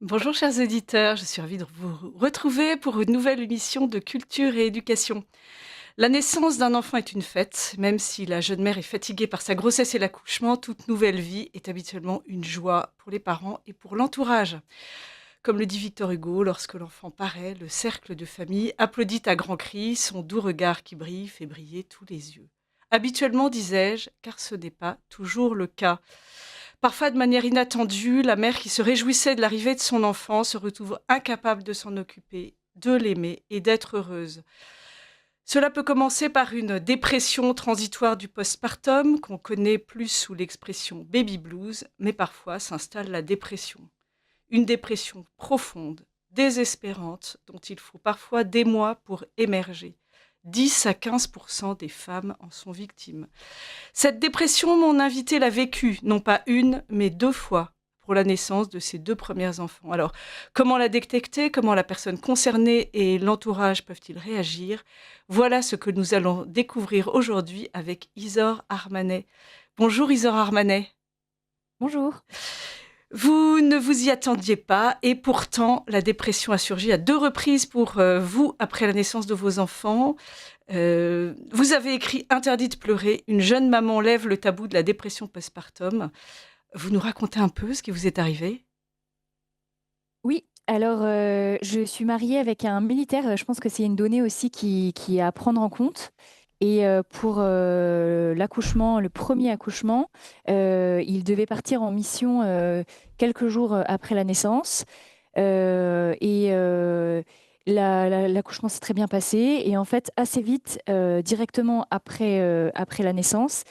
Bonjour chers auditeurs, je suis ravie de vous retrouver pour une nouvelle émission de culture et éducation. La naissance d'un enfant est une fête, même si la jeune mère est fatiguée par sa grossesse et l'accouchement, toute nouvelle vie est habituellement une joie pour les parents et pour l'entourage. Comme le dit Victor Hugo, lorsque l'enfant paraît, le cercle de famille applaudit à grands cris, son doux regard qui brille fait briller tous les yeux. Habituellement, disais-je, car ce n'est pas toujours le cas. Parfois, de manière inattendue, la mère qui se réjouissait de l'arrivée de son enfant se retrouve incapable de s'en occuper, de l'aimer et d'être heureuse. Cela peut commencer par une dépression transitoire du postpartum, qu'on connaît plus sous l'expression baby blues, mais parfois s'installe la dépression. Une dépression profonde, désespérante, dont il faut parfois des mois pour émerger. 10 à 15% des femmes en sont victimes. Cette dépression, mon invité l'a vécue, non pas une, mais deux fois, pour la naissance de ses deux premiers enfants. Alors, comment la détecter? Comment la personne concernée et l'entourage peuvent-ils réagir? Voilà ce que nous allons découvrir aujourd'hui avec Isor Armanet. Bonjour Isor Armanet. Bonjour. Vous ne vous y attendiez pas et pourtant la dépression a surgi à deux reprises pour vous après la naissance de vos enfants. Vous avez écrit Interdit de pleurer, une jeune maman lève le tabou de la dépression postpartum. Vous nous racontez un peu ce qui vous est arrivé? Oui, alors, je suis mariée avec un militaire, je pense que c'est une donnée aussi qui est à prendre en compte et pour, l'accouchement, le premier accouchement, il devait partir en mission, quelques jours, après la naissance, et l'accouchement s'est très bien passé et en fait, assez vite, directement après la naissance,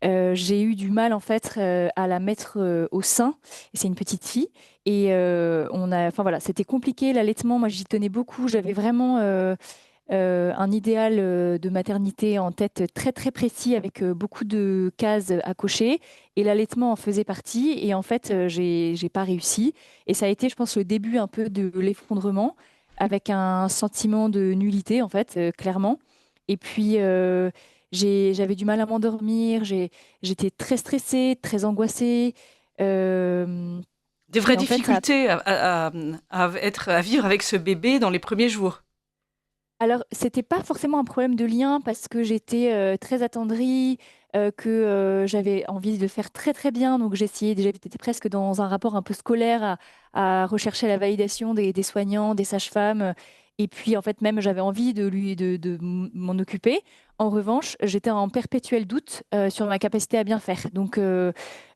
j'ai eu du mal en fait, à la mettre, au sein. Et c'est une petite fille et enfin voilà, c'était compliqué l'allaitement. Moi, j'y tenais beaucoup. J'avais vraiment, un idéal, de maternité en tête très, très précis avec, beaucoup de cases à cocher et l'allaitement en faisait partie et en fait, j'ai pas réussi et ça a été, je pense, le début un peu de l'effondrement avec un sentiment de nullité en fait, clairement et puis, j'avais du mal à m'endormir, j'étais très stressée, très angoissée, hem Des vraies et en fait, ça a difficultés à vivre avec ce bébé dans les premiers jours. alors, c'était pas forcément un problème de lien parce que j'étais, très attendrie, que, j'avais envie de faire très, très bien donc j'étais presque dans un rapport un peu scolaire à rechercher la validation des soignants, des sages-femmes, et puis, en fait, même j'avais envie de m'en occuper. En revanche, j'étais en perpétuel doute, sur ma capacité à bien faire donc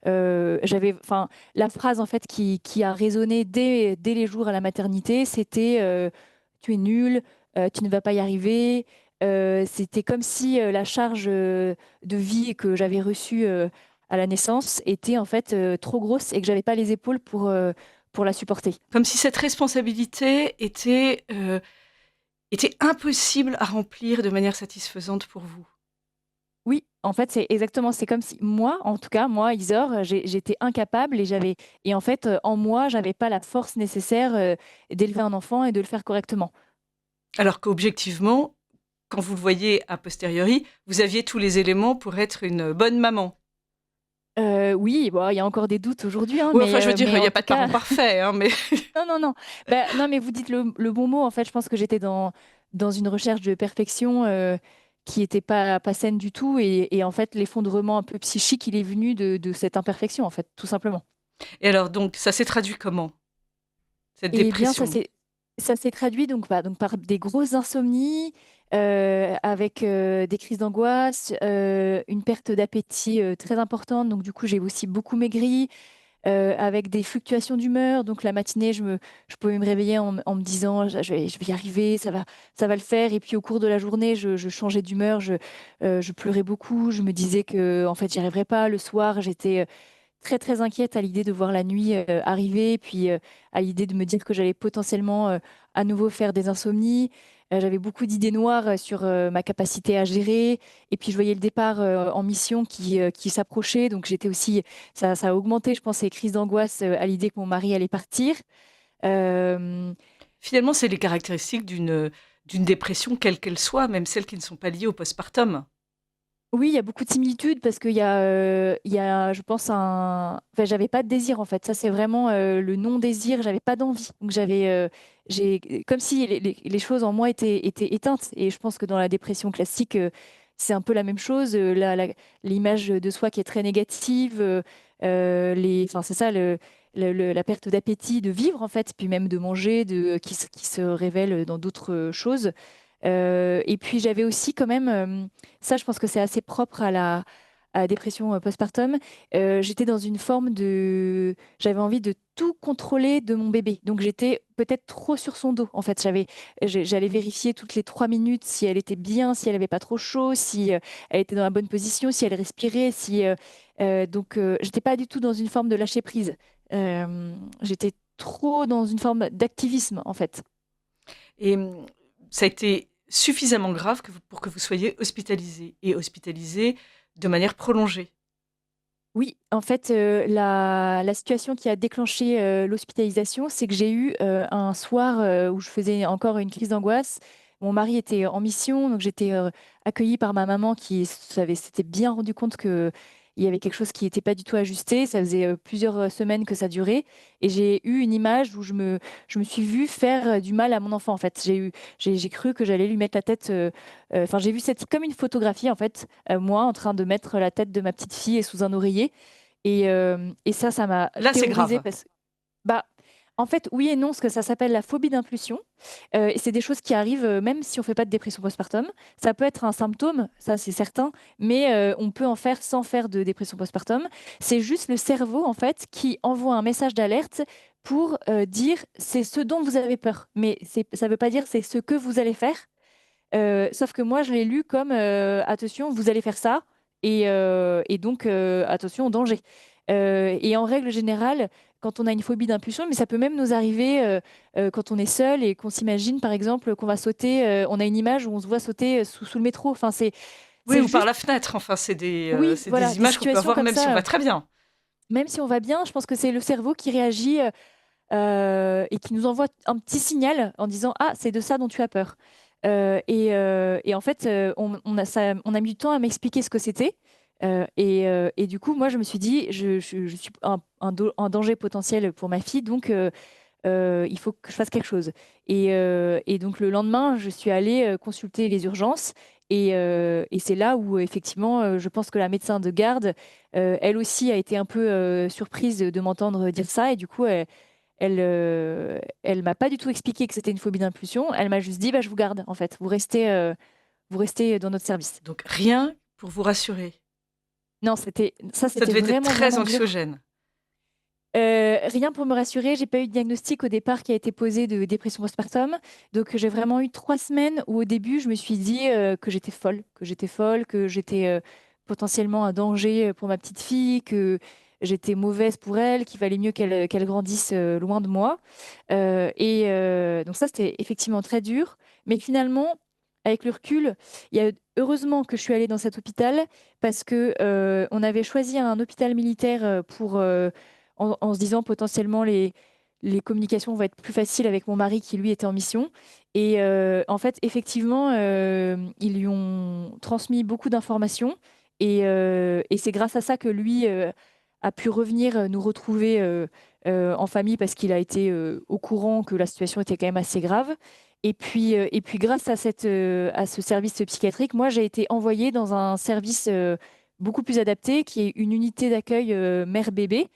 j'avais enfin, la phrase, en fait, qui a résonné dès les jours à la maternité, c'était, «Tu es nulle, tu ne vas pas y arriver». C'était comme si, la charge, de vie que j'avais reçue, à la naissance était en fait, trop grosse et que j'avais pas les épaules pour la supporter. Comme si cette responsabilité était impossible à remplir de manière satisfaisante pour vous. Oui, en fait, c'est comme si moi, en tout cas, moi, Isor, j'étais incapable et en fait, en moi, j'avais pas la force nécessaire, d'élever un enfant et de le faire correctement. Alors qu'objectivement, quand vous le voyez a posteriori, vous aviez tous les éléments pour être une bonne maman. Oui, bon, il y a encore des doutes aujourd'hui, hein, Oui, enfin, je veux dire, il mais y en a pas tout de parents cas. parfaits, hein, mais Non, non, non. Bah, non, mais vous dites le bon mot. En fait, je pense que j'étais dans une recherche de perfection, qui était pas saine du tout et en fait, l'effondrement un peu psychique, il est venu de cette imperfection, en fait, tout simplement. et alors donc ça s'est traduit comment, cette Eh bien, dépression? ça s'est traduit donc par des grosses insomnies, avec, des crises d'angoisse, une perte d'appétit, très importante. Donc du coup, j'ai aussi beaucoup maigri. Avec des fluctuations d'humeur. Donc la matinée, je pouvais me réveiller en me disant: «Je vais y arriver, ça va le faire» et puis au cours de la journée, je changeais d'humeur, je pleurais beaucoup, je me disais que en fait, j'y arriverais pas. Le soir, j'étais, très, très inquiète à l'idée de voir la nuit, arriver, puis, à l'idée de me dire que j'allais potentiellement, à nouveau faire des insomnies. J'avais beaucoup d'idées noires, sur, ma capacité à gérer et puis je voyais le départ, en mission qui s'approchait donc j'étais aussi ça a augmenté, je pense, les crises d'angoisse, à l'idée que mon mari allait partir. Hem Finalement, c'est les caractéristiques d'une dépression quelle qu'elle soit, même celles qui ne sont pas liées au postpartum. Oui, il y a beaucoup de similitudes parce il y a, je pense, enfin, j'avais pas de désir en fait. Ça, c'est vraiment le non-désir. J'avais pas d'envie. Donc j'ai, comme si les choses en moi étaient éteintes. Et je pense que dans la dépression classique, c'est un peu la même chose. L'image de soi qui est très négative, enfin, c'est ça, la perte d'appétit de vivre en fait, puis même de manger, qui se révèle dans d'autres choses. Et puis j'avais aussi quand même, ça je pense que c'est assez propre à la dépression postpartum, j'étais dans une forme j'avais envie de tout contrôler de mon bébé. Donc j'étais peut-être trop sur son dos. En fait, j'allais vérifier toutes les 3 minutes si elle était bien, si elle avait pas trop chaud, si elle était dans la bonne position, si elle respirait, j'étais pas du tout dans une forme de lâcher prise. J'étais trop dans une forme d'activisme en fait. Et ça a été suffisamment grave pour que vous soyez hospitalisé et hospitalisé de manière prolongée. Oui, en fait, la situation qui a déclenché, l'hospitalisation, c'est que j'ai eu, un soir, où je faisais encore une crise d'angoisse. Mon mari était en mission, donc j'étais, accueillie par ma maman qui s'était bien rendu compte qu'il y avait quelque chose qui n'était pas du tout ajusté. Ça faisait, plusieurs, semaines que ça durait et j'ai eu une image où je me suis vue faire, du mal à mon enfant, en fait. J'ai cru que j'allais lui mettre la tête, enfin, j'ai vu cette comme une photographie, en fait, moi en train de mettre la tête de ma petite fille sous un oreiller et ça m'a Là, c'est terrorisée grave. parce bah, en fait, oui et non, parce que ça s'appelle la phobie d'impulsion, et c'est des choses qui arrivent, même si on fait pas de dépression postpartum. Ça peut être un symptôme, ça c'est certain, mais on peut en faire sans faire de dépression postpartum. C'est juste le cerveau, en fait, qui envoie un message d'alerte pour, dire: «C'est ce dont vous avez peur», mais ça veut pas dire: «C'est ce que vous allez faire». Sauf que moi, je l'ai lu comme, «Attention, vous allez faire ça et donc attention, danger». Et en règle générale, quand on a une phobie d'impulsion, mais ça peut même nous arriver, quand on est seul et qu'on s'imagine, par exemple, qu'on va sauter, on a une image où on se voit sauter, sous le métro. Enfin, Oui, c'est ou par juste la fenêtre. Enfin, oui, c'est voilà, des des images qu'on peut situations avoir comme même si on ça, va très bien. même si on va bien, je pense que c'est le cerveau qui réagit, et qui nous envoie un petit signal en disant: «Ah, c'est de ça dont tu as peur». Et en fait, on a mis du temps à m'expliquer ce que c'était, et du coup, moi, je me suis dit: «Je suis un danger potentiel pour ma fille, donc il faut que je fasse quelque chose». Et donc le lendemain, je suis allée, consulter les urgences et c'est là où effectivement, je pense que la médecin de garde, elle aussi a été un peu, surprise de m'entendre dire ça et du coup, elle m'a pas du tout expliqué que c'était une phobie d'impulsion. Elle m'a juste dit: «Bah, je vous garde, en fait. Vous restez dans notre service». Donc rien pour vous rassurer. Non, Ça c'était devait être vraiment, très vraiment dur. anxiogène. Rien pour me rassurer. J'ai pas eu de diagnostic au départ qui a été posé de dépression postpartum. Donc j'ai vraiment eu 3 semaines où au début, je me suis dit, que j'étais, potentiellement un danger, pour ma petite fille, que j'étais mauvaise pour elle, qu'il valait mieux qu'elle grandisse, loin de moi. Donc ça, c'était effectivement très dur. Mais finalement, avec le recul, il y a heureusement que je suis allée dans cet hôpital parce que, on avait choisi un hôpital militaire, en se disant potentiellement les communications vont être plus faciles avec mon mari qui lui était en mission et en fait effectivement, ils lui ont transmis beaucoup d'informations et c'est grâce à ça que lui, a pu revenir, nous retrouver, en famille parce qu'il a été, au courant que la situation était quand même assez grave et puis grâce à ce service psychiatrique, moi j'ai été envoyée dans un service, beaucoup plus adapté qui est une unité d'accueil, mère-bébé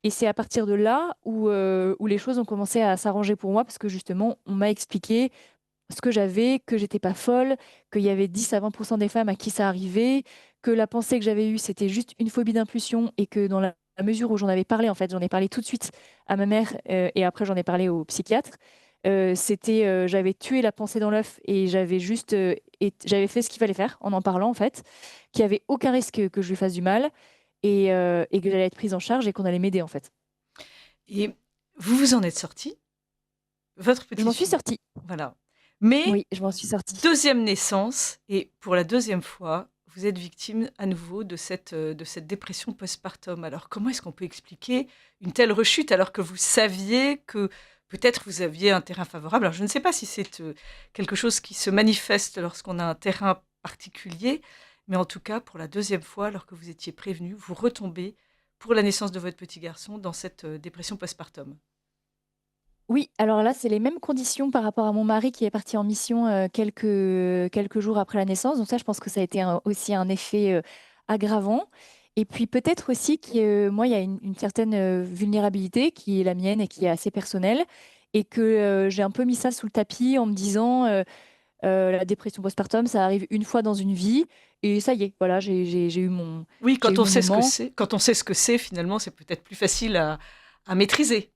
et c'est à partir de là où les choses ont commencé à s'arranger pour moi parce que justement, on m'a expliqué ce que j'avais, que j'étais pas folle, qu'il y avait 10 à 20 des femmes à qui ça arrivait, que la pensée que j'avais eue, c'était juste une phobie d'impulsion et que dans la mesure où j'en avais parlé, en fait, j'en ai parlé tout de suite à ma mère, et après j'en ai parlé au psychiatre, j'avais tué la pensée dans l'œuf et j'avais fait ce qu'il fallait faire en parlant, en fait, qu'il y avait aucun risque que je lui fasse du mal et que j'allais être prise en charge et qu'on allait m'aider, en fait. Et vous vous en êtes sorti, votre Je m'en suis petite-fille. sortie. Voilà. Mais Oui, je m'en suis sortie. deuxième naissance et pour la deuxième fois, vous êtes victime à nouveau de cette dépression postpartum. Alors comment est-ce qu'on peut expliquer une telle rechute alors que vous saviez que peut-être vous aviez un terrain favorable? Alors je ne sais pas si c'est, quelque chose qui se manifeste lorsqu'on a un terrain particulier, Mais en tout cas, pour la deuxième fois, alors que vous étiez prévenu, vous retombez pour la naissance de votre petit garçon dans cette dépression postpartum. Oui, alors là, c'est les mêmes conditions par rapport à mon mari qui est parti en mission, quelques jours après la naissance. Donc ça, je pense que ça a été aussi un effet, aggravant et puis peut-être aussi que, moi, il y a une certaine, vulnérabilité qui est la mienne et qui est assez personnelle et que, j'ai un peu mis ça sous le tapis en me disant, «La dépression postpartum, ça arrive une fois dans une vie et ça y est, voilà, j'ai eu mon Oui, j'ai quand eu on mon sait ce que moment». c'est, quand on sait ce que c'est, finalement, c'est peut-être plus facile à maîtriser.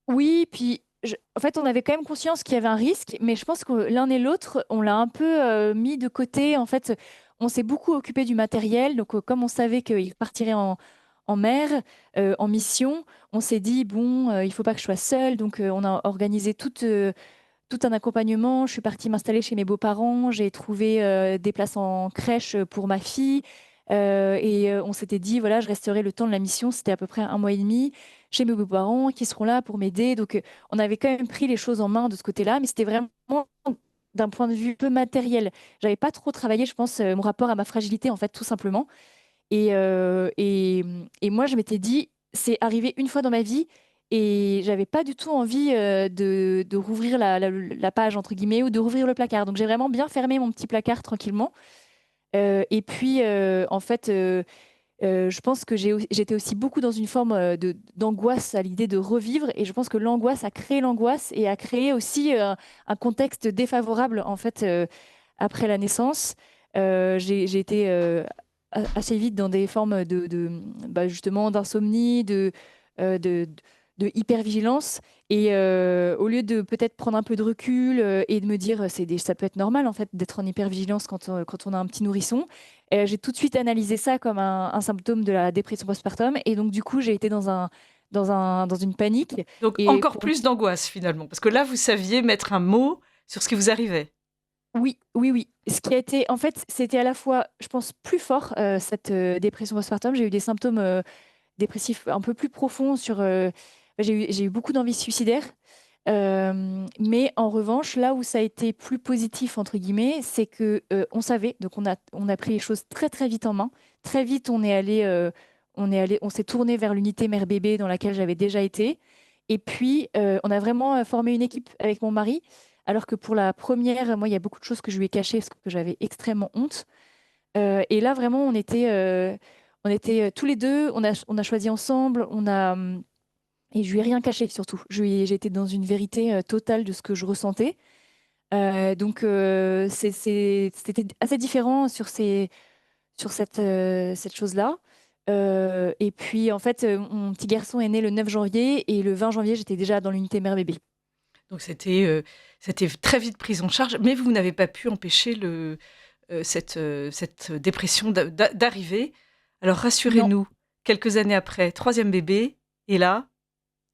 Oui, puis en fait, on avait quand même conscience qu'il y avait un risque, mais je pense que l'un et l'autre, on l'a un peu, mis de côté. En fait, on s'est beaucoup occupé du matériel, donc comme on savait qu'il partirait en mer, en mission, on s'est dit: «Bon, il faut pas que je sois seule», donc on a organisé tout un accompagnement. Je suis partie m'installer chez mes beaux-parents, j'ai trouvé, des places en crèche, pour ma fille, et on s'était dit: «Voilà, je resterai le temps de la mission». C'était à peu près 1 mois et demi chez mes beaux-parents qui seront là pour m'aider. Donc on avait quand même pris les choses en main de ce côté-là, mais c'était vraiment d'un point de vue peu matériel. J'avais pas trop travaillé, je pense, mon rapport à ma fragilité, en fait, tout simplement. Et moi, je m'étais dit: «C'est arrivé une fois dans ma vie» et j'avais pas du tout envie, de rouvrir la «page» entre guillemets ou de rouvrir le placard. Donc j'ai vraiment bien fermé mon petit placard tranquillement, et puis, en fait, je pense que j'étais aussi beaucoup dans une forme, d'angoisse à l'idée de revivre et je pense que l'angoisse a créé l'angoisse et a créé aussi, un contexte défavorable, en fait, après la naissance. J'ai été, assez vite dans des formes bah, justement d'insomnie, de hypervigilance et au lieu de peut-être prendre un peu de recul, et de me dire, ça peut être normal en fait d'être en hypervigilance quand on a un petit nourrisson. J'ai tout de suite analysé ça comme un symptôme de la dépression postpartum et donc du coup, j'ai été dans une panique Donc et encore plus d'angoisse, finalement, parce que là, vous saviez mettre un mot sur ce qui vous arrivait. oui, oui, oui. Ce qui a été en fait, c'était à la fois, je pense, plus fort, cette, dépression postpartum. J'ai eu des symptômes, dépressifs un peu plus profonds j'ai eu beaucoup d'envies suicidaires. Mais en revanche, là où ça a été «plus positif» entre guillemets, c'est que, on savait, donc on a pris les choses très, très vite en main. Très vite, on s'est tourné vers l'unité mère-bébé dans laquelle j'avais déjà été et puis, on a vraiment, formé une équipe avec mon mari. Alors que pour la première, moi, il y a beaucoup de choses que je lui ai cachées parce que j'avais extrêmement honte. Et là, vraiment, on était, tous les 2. On a choisi ensemble, et je lui ai rien caché surtout. J'ai été dans une vérité, totale de ce que je ressentais. Donc c'était assez différent sur cette chose-là. Et puis en fait, mon petit garçon est né le 9 janvier et le 20 janvier, j'étais déjà dans l'unité mère-bébé. Donc c'était très vite pris en charge, mais vous n'avez pas pu empêcher cette dépression d'arriver. Alors Non. rassurez-nous, quelques années après, troisième bébé, et là,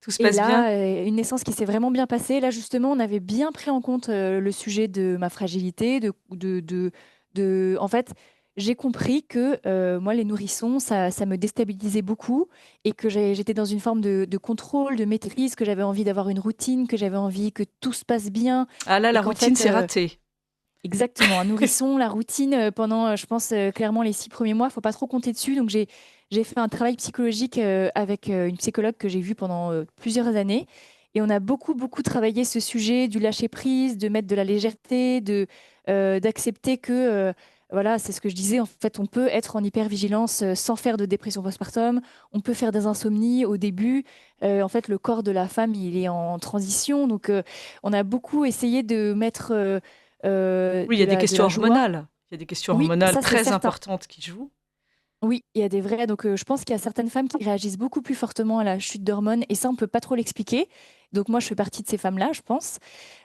tout se Et passe bien? là, une naissance qui s'est vraiment bien passée. Là, justement, on avait bien pris en compte, le sujet de ma fragilité, en fait, j'ai compris que, moi, les nourrissons, ça me déstabilisait beaucoup et que j'étais dans une forme de contrôle, de maîtrise, que j'avais envie d'avoir une routine, que j'avais envie que tout se passe bien Ah là, et la qu'en routine, fait, c'est raté. exactement, un nourrisson, la routine, pendant, je pense, clairement les 6 premiers mois, faut pas trop compter dessus. Donc j'ai fait un travail psychologique, avec, une psychologue que j'ai vue pendant, plusieurs années et on a beaucoup, beaucoup travaillé ce sujet du lâcher prise, de mettre de la légèreté, d'accepter que, voilà, c'est ce que je disais, en fait, on peut être en hypervigilance, sans faire de dépression postpartum. On peut faire des insomnies au début. En fait, le corps de la femme, il est en transition. Donc on a beaucoup essayé de mettre, Oui, il y de a des la de questions la joie. hormonales. Il y a des questions Oui, hormonales ça c'est très certain. importantes qui jouent. Oui, il y a des vrais donc je pense qu'il y a certaines femmes qui réagissent beaucoup plus fortement à la chute d'hormones et ça, on peut pas trop l'expliquer. Donc moi, je fais partie de ces femmes-là, je pense.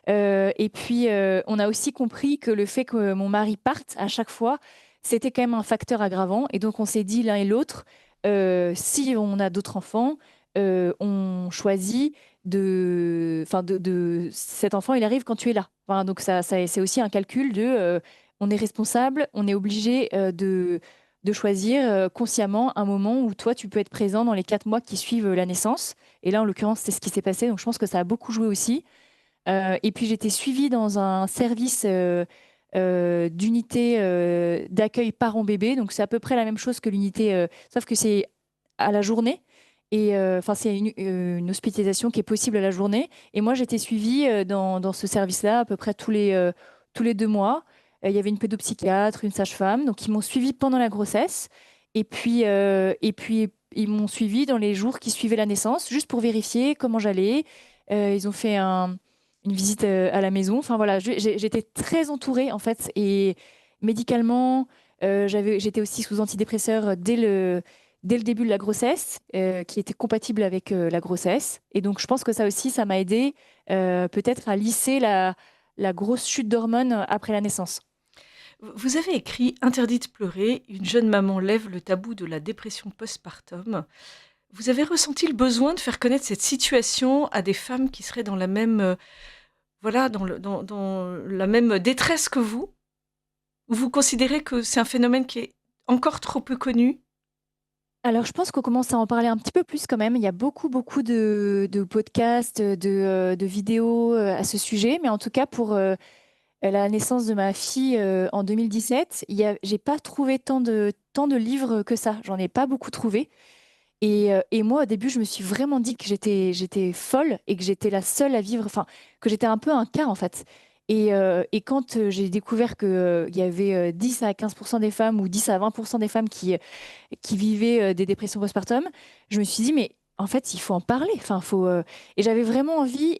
Et puis, on a aussi compris que le fait que mon mari parte à chaque fois, c'était quand même un facteur aggravant et donc on s'est dit l'un et l'autre, si on a d'autres enfants, on choisit de cet enfant, il arrive quand tu es là. Enfin, donc ça c'est aussi un calcul on est responsable, on est obligé, de choisir, consciemment un moment où toi, tu peux être présent dans les 4 mois qui suivent, la naissance et là, en l'occurrence, c'est ce qui s'est passé donc je pense que ça a beaucoup joué aussi. Et puis j'étais suivie dans un service, d'unité d'accueil parent-bébé. Donc, c'est à peu près la même chose que l'unité, sauf que c'est à la journée. Et enfin, c'est une hospitalisation qui est possible à la journée. Et moi, j'étais suivie dans ce service-là à peu près tous les 2 mois. Il y avait une pédopsychiatre, une sage-femme, donc ils m'ont suivie pendant la grossesse. Et puis, ils m'ont suivie dans les jours qui suivaient la naissance, juste pour vérifier comment j'allais. Ils ont fait une visite à la maison. Enfin voilà, j'étais très entourée en fait. Et médicalement, j'étais aussi sous antidépresseur dès le début de la grossesse, qui était compatible avec la grossesse. Et donc, je pense que ça aussi, ça m'a aidé peut-être à lisser la grosse chute d'hormones après la naissance. Vous avez écrit Interdit de pleurer, une jeune maman lève le tabou de la dépression postpartum. Vous avez ressenti le besoin de faire connaître cette situation à des femmes qui seraient dans la même, voilà, dans la même détresse que vous? Ou vous considérez que c'est un phénomène qui est encore trop peu connu? Alors, je pense qu'on commence à en parler un petit peu plus quand même. Il y a beaucoup, beaucoup de podcasts, de vidéos à ce sujet. Mais en tout cas, pour la naissance de ma fille en 2017, j'ai pas trouvé tant de livres que ça. J'en ai pas beaucoup trouvé. Et moi, au début, je me suis vraiment dit que j'étais folle et que j'étais la seule à vivre, enfin, que j'étais un peu un cas, en fait. Et quand j'ai découvert qu'il y avait 10 à 15% des femmes ou 10 à 20% des femmes qui vivaient des dépressions postpartum, je me suis dit, mais en fait, il faut en parler. Enfin, Et j'avais vraiment envie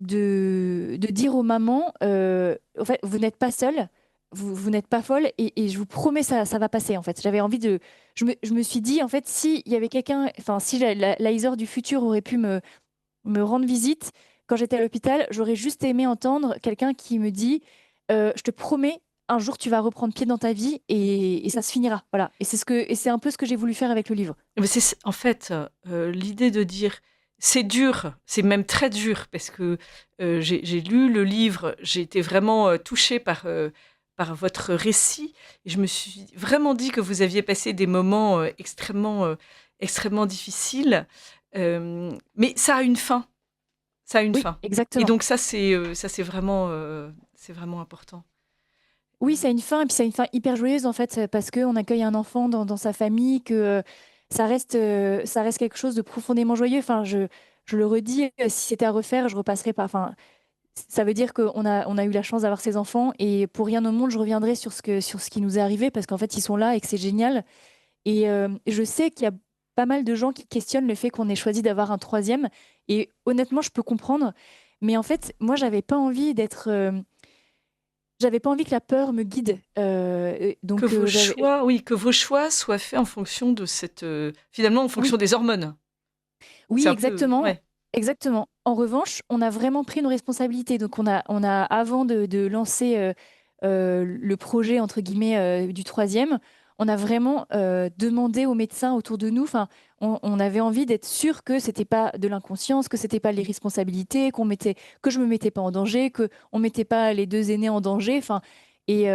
de dire aux mamans, en fait, vous n'êtes pas seules, vous n'êtes pas folles, et je vous promets, ça va passer, en fait. Je me suis dit, en fait, s'il y avait quelqu'un, enfin, si l'Aïsor du futur aurait pu me rendre visite quand j'étais à l'hôpital, j'aurais juste aimé entendre quelqu'un qui me dit, je te promets, un jour tu vas reprendre pied dans ta vie et ça se finira. Voilà. Et c'est un peu ce que j'ai voulu faire avec le livre. Mais en fait, l'idée de dire c'est dur, c'est même très dur parce que j'ai lu le livre, j'ai été vraiment touchée par votre récit et je me suis vraiment dit que vous aviez passé des moments extrêmement difficiles. Mais ça a une fin, ça a une Oui, fin. Et exactement. donc ça c'est vraiment important. Oui, ça a une fin, et puis ça a une fin hyper joyeuse en fait, parce qu'on accueille un enfant dans sa famille, que ça reste quelque chose de profondément joyeux. Enfin, je le redis, si c'était à refaire, je repasserais pas. Enfin, ça veut dire qu'on a eu la chance d'avoir ces enfants, et pour rien au monde, je reviendrai sur ce qui nous est arrivé, parce qu'en fait, ils sont là et que c'est génial. Et je sais qu'il y a pas mal de gens qui questionnent le fait qu'on ait choisi d'avoir un troisième. Et honnêtement, je peux comprendre. Mais en fait, moi, j'avais pas envie que la peur me guide. Que Donc, vos choix, oui, que vos choix soient faits en fonction de finalement en fonction oui, des hormones. oui, C'est un peu, exactement. ouais. Exactement. En revanche, on a vraiment pris nos responsabilités. Donc, avant de lancer le projet, entre guillemets, du troisième, on a vraiment demandé aux médecins autour de nous. Enfin, on avait envie d'être sûr que c'était pas de l'inconscience, que c'était pas les responsabilités, que je me mettais pas en danger, que on mettait pas les deux aînés en danger. Enfin, et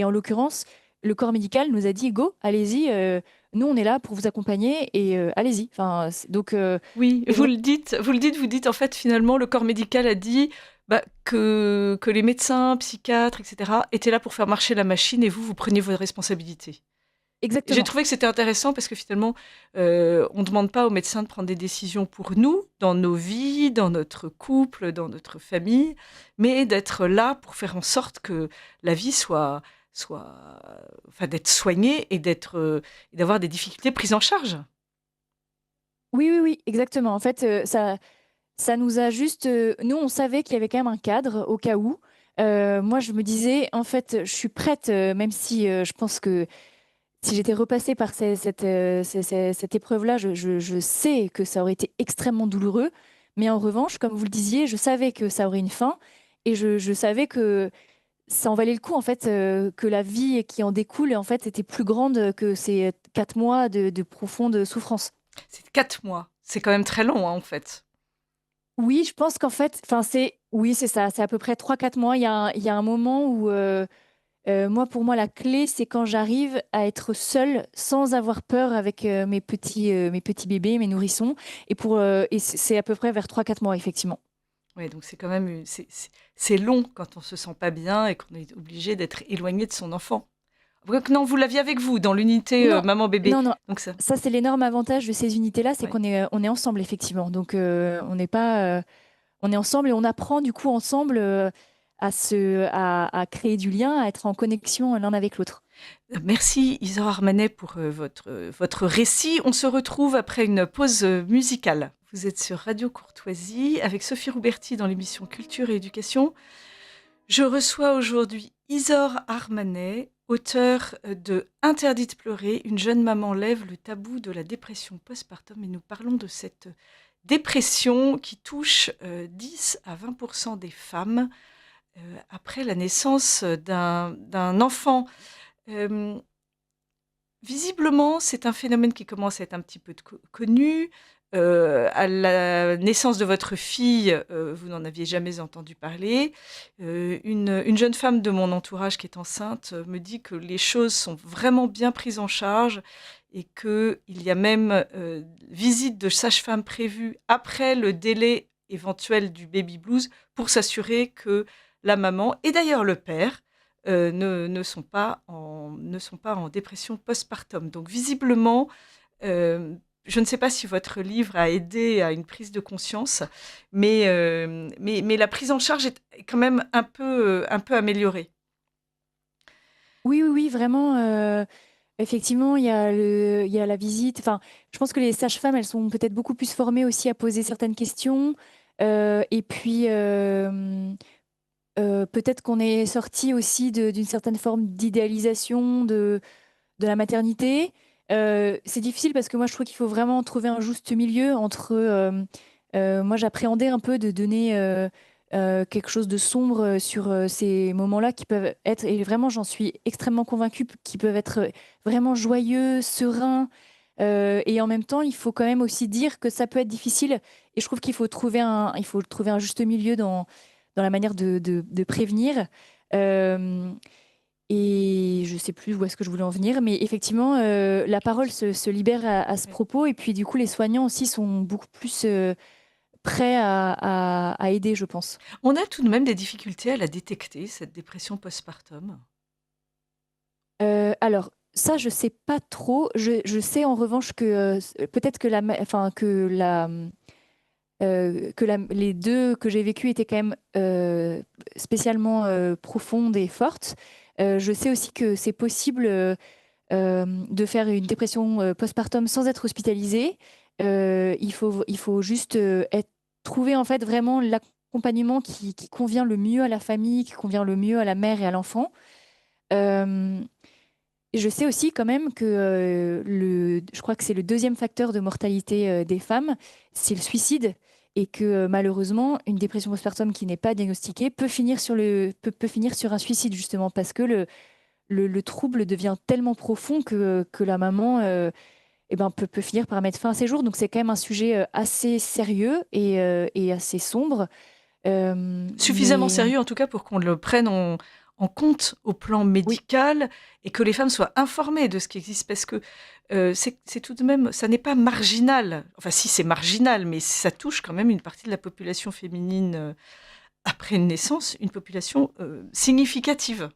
en l'occurrence, le corps médical nous a dit, go, allez-y. Nous, on est là pour vous accompagner, et allez-y. Enfin, donc, Oui, et vra- vous dites en fait finalement le corps médical a dit bah, que les médecins, psychiatres, etc. étaient là pour faire marcher la machine et vous preniez vos responsabilités. J'ai exactement. trouvé que c'était intéressant parce que finalement, on ne demande pas aux médecins de prendre des décisions pour nous, dans nos vies, dans notre couple, dans notre famille, mais d'être là pour faire en sorte que la vie soit, enfin, d'être soignée et et d'avoir des difficultés prises en charge. Oui, oui, oui, exactement. En fait, ça nous a juste. Nous, on savait qu'il y avait quand même un cadre au cas où. Moi, je me disais, en fait, je suis prête, même si je pense que si j'étais repassée par cette épreuve-là, je sais que ça aurait été extrêmement douloureux. Mais en revanche, comme vous le disiez, je savais que ça aurait une fin, et je savais que ça en valait le coup, en fait, que la vie qui en découle, en fait, était plus grande que ces 4 mois de profonde souffrance. C'est 4 mois. C'est quand même très long, hein, en fait. Oui, je pense qu'en fait, enfin, oui, c'est ça, c'est à peu près 3 4 mois. Il y a un moment où, moi, pour moi, la clé, c'est quand j'arrive à être seule sans avoir peur avec mes petits bébés, mes nourrissons. Et c'est à peu près vers 3 4 mois, effectivement. Ouais, donc c'est quand même c'est long quand on se sent pas bien et qu'on est obligé d'être éloigné de son enfant. Donc non, vous l'aviez avec vous dans l'unité Non, maman-bébé. non, non. Donc ça. Ça, c'est l'énorme avantage de ces unités-là, c'est Ouais. qu'on est ensemble, effectivement. Donc, on n'est pas, on est ensemble et on apprend du coup ensemble à créer du lien, à être en connexion l'un avec l'autre. Merci Isor Armanet pour votre récit. On se retrouve après une pause musicale. Vous êtes sur Radio Courtoisie avec Sophie Rouberti dans l'émission Culture et Éducation. Je reçois aujourd'hui Isor Armanet, auteur de Interdit de pleurer, une jeune maman lève le tabou de la dépression postpartum et nous parlons de cette dépression qui touche 10 à 20% des femmes après la naissance d'un enfant. Euh, Visiblement, c'est un phénomène qui commence à être un petit peu connu. À la naissance de votre fille, vous n'en aviez jamais entendu parler. Une jeune femme de mon entourage qui est enceinte me dit que les choses sont vraiment bien prises en charge et qu'il y a même visite de sage-femme prévue après le délai éventuel du baby blues pour s'assurer que la maman et d'ailleurs le père ne sont pas en dépression postpartum. Donc visiblement, je ne sais pas si votre livre a aidé à une prise de conscience, mais la prise en charge est quand même un peu améliorée. Oui, oui, oui, vraiment. Effectivement, il y a la visite. Enfin, je pense que les sages-femmes, elles sont peut-être beaucoup plus formées aussi à poser certaines questions. Et puis, peut-être qu'on est sorti aussi d'une certaine forme d'idéalisation de la maternité. C'est difficile parce que moi, je trouve qu'il faut vraiment trouver un juste milieu entre... moi, j'appréhendais un peu de donner quelque chose de sombre sur ces moments-là qui peuvent être, et vraiment, j'en suis extrêmement convaincue, qui peuvent être vraiment joyeux, sereins. Et en même temps, il faut quand même aussi dire que ça peut être difficile. Et je trouve il faut trouver un juste milieu dans la manière de prévenir. Euh, et je sais plus où est-ce que je voulais en venir, mais effectivement, la parole se libère à ce Ouais. propos. Et puis, du coup, les soignants aussi sont beaucoup plus prêts à aider, je pense. On a tout de même des difficultés à la détecter, cette dépression postpartum. Alors, ça, je sais pas trop. Je sais en revanche que peut-être que enfin, les deux que j'ai vécues étaient quand même spécialement profondes et fortes. Je sais aussi que c'est possible de faire une dépression postpartum sans être hospitalisé. Il faut juste trouver en fait vraiment l'accompagnement qui convient le mieux à la famille, qui convient le mieux à la mère et à l'enfant. Euh, et je sais aussi quand même que je crois que c'est le deuxième facteur de mortalité des femmes, c'est le suicide. Et que malheureusement, une dépression postpartum qui n'est pas diagnostiquée peut finir sur un suicide, justement, parce que le trouble devient tellement profond que la maman eh ben, peut finir par mettre fin à ses jours. Donc c'est quand même un sujet assez sérieux et assez sombre. Suffisamment Mais sérieux en tout cas pour qu'on le prenne en compte au plan oui, médical et que les femmes soient informées de ce qui existe parce que c'est tout de même, ça n'est pas marginal. Enfin si c'est marginal, mais ça touche quand même une partie de la population féminine après une naissance, une population significative. oui,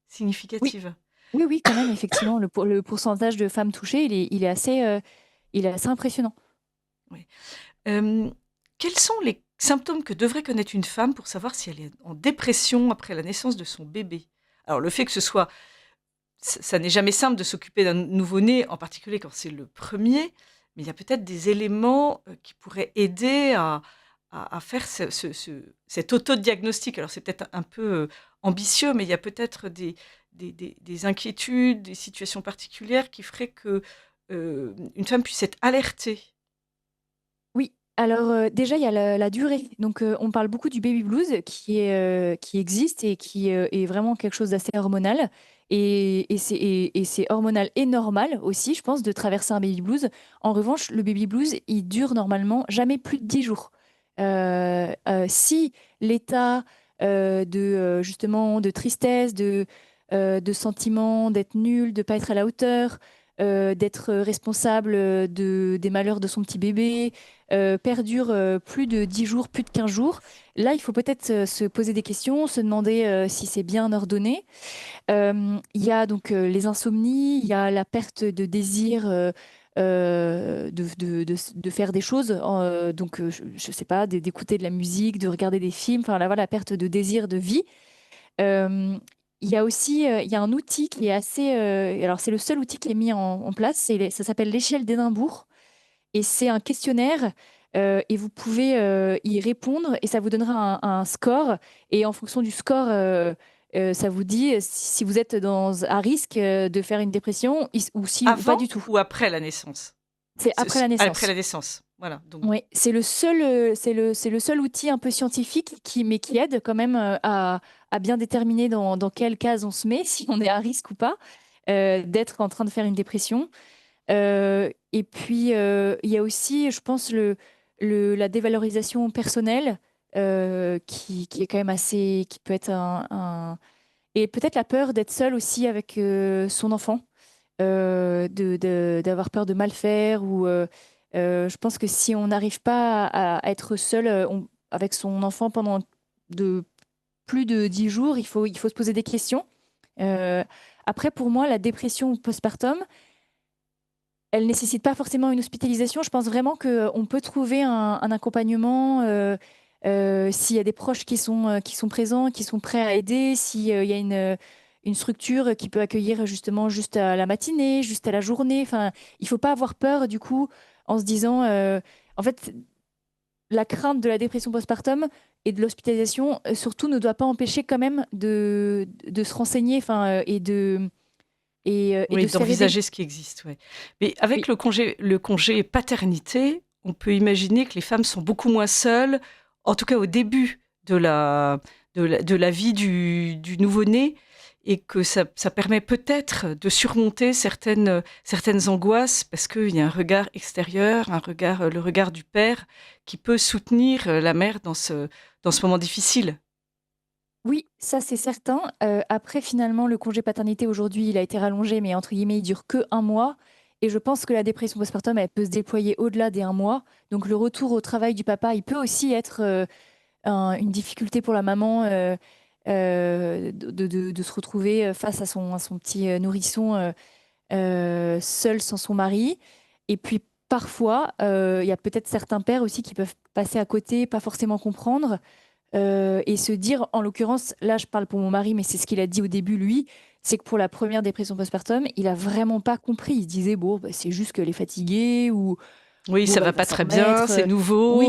Significative. oui, oui, quand même, effectivement, le pourcentage de femmes touchées, il est assez impressionnant. Oui. Euh, Quels sont les symptômes que devrait connaître une femme pour savoir si elle est en dépression après la naissance de son bébé? Alors le fait que ce soit ça n'est jamais simple de s'occuper d'un nouveau-né, en particulier quand c'est le premier, mais il y a peut-être des éléments qui pourraient aider à faire cet autodiagnostic. Alors c'est peut-être un peu ambitieux, mais il y a peut-être des inquiétudes, des situations particulières qui feraient que une femme puisse être alertée. Oui, alors déjà, il y a la durée. Donc, on parle beaucoup du baby blues qui existe et qui est vraiment quelque chose d'assez hormonal. Et c'est hormonal et normal aussi, je pense, de traverser un baby blues. En revanche, le baby blues, il dure normalement jamais plus de 10 jours. Si l'état justement de tristesse, de sentiment d'être nul, de pas être à la hauteur, d'être responsable des malheurs de son petit bébé, perdure plus de 10 jours, plus de 15 jours. Là, il faut peut-être se poser des questions, se demander si c'est bien ordonné. Il y a donc les insomnies, il y a la perte de désir de faire des choses, donc je sais pas, d'écouter de la musique, de regarder des films, enfin là, voilà, la perte de désir de vie. Euh, il y a aussi il y a un outil qui est assez, alors c'est le seul outil qui est mis en place, ça s'appelle l'échelle d'Édimbourg et c'est un questionnaire. Et vous pouvez y répondre et ça vous donnera un score. Et en fonction du score, ça vous dit si vous êtes à risque de faire une dépression ou si ou pas Avant du tout. ou après la naissance? C'est après la Après naissance. la naissance, voilà. Donc, Oui, c'est le seul outil un peu scientifique mais qui aide quand même à bien déterminer dans quelle case on se met, si on est à risque ou pas, d'être en train de faire une dépression. Et puis, il y a aussi, je pense, la dévalorisation personnelle qui est quand même assez, qui peut être et peut-être la peur d'être seule aussi avec son enfant, d'avoir peur de mal faire ou je pense que si on n'arrive pas à être seul avec son enfant pendant de plus de 10 jours, il faut se poser des questions. Euh, Après, pour moi, la dépression postpartum, elle nécessite pas forcément une hospitalisation. Je pense vraiment qu'on peut trouver un accompagnement s'il y a des proches qui sont présents, qui sont prêts à aider, s'il y a une structure qui peut accueillir justement juste à la matinée, juste à la journée. Enfin, il faut pas avoir peur du coup en se disant, en fait, la crainte de la dépression postpartum et de l'hospitalisation surtout ne doit pas empêcher quand même de se renseigner, enfin, et oui, de se faire aider. d'envisager ce qui existe, ouais. Mais Oui. avec le congé paternité, on peut imaginer que les femmes sont beaucoup moins seules, en tout cas au début de la vie du nouveau-né, et que ça permet peut-être de surmonter certaines angoisses, parce qu'il y a un regard extérieur, le regard du père, qui peut soutenir la mère dans ce moment difficile. Oui, ça c'est certain. Après, finalement, le congé paternité aujourd'hui, il a été rallongé, mais entre guillemets, il dure que un mois. Et je pense que la dépression postpartum, elle peut se déployer au-delà des un mois. Donc le retour au travail du papa, il peut aussi être une difficulté pour la maman de se retrouver face à son petit nourrisson seul sans son mari. Et puis parfois, il y a peut-être certains pères aussi qui peuvent passer à côté, pas forcément comprendre et se dire, en l'occurrence, là je parle pour mon mari, mais c'est ce qu'il a dit au début, lui, c'est que pour la première dépression postpartum, il a vraiment pas compris. Il se disait, bon, bah, c'est juste qu'elle est fatiguée ou Oui, bon, ça bah, va elle va pas s'en très bien, remettre. c'est nouveau, Oui,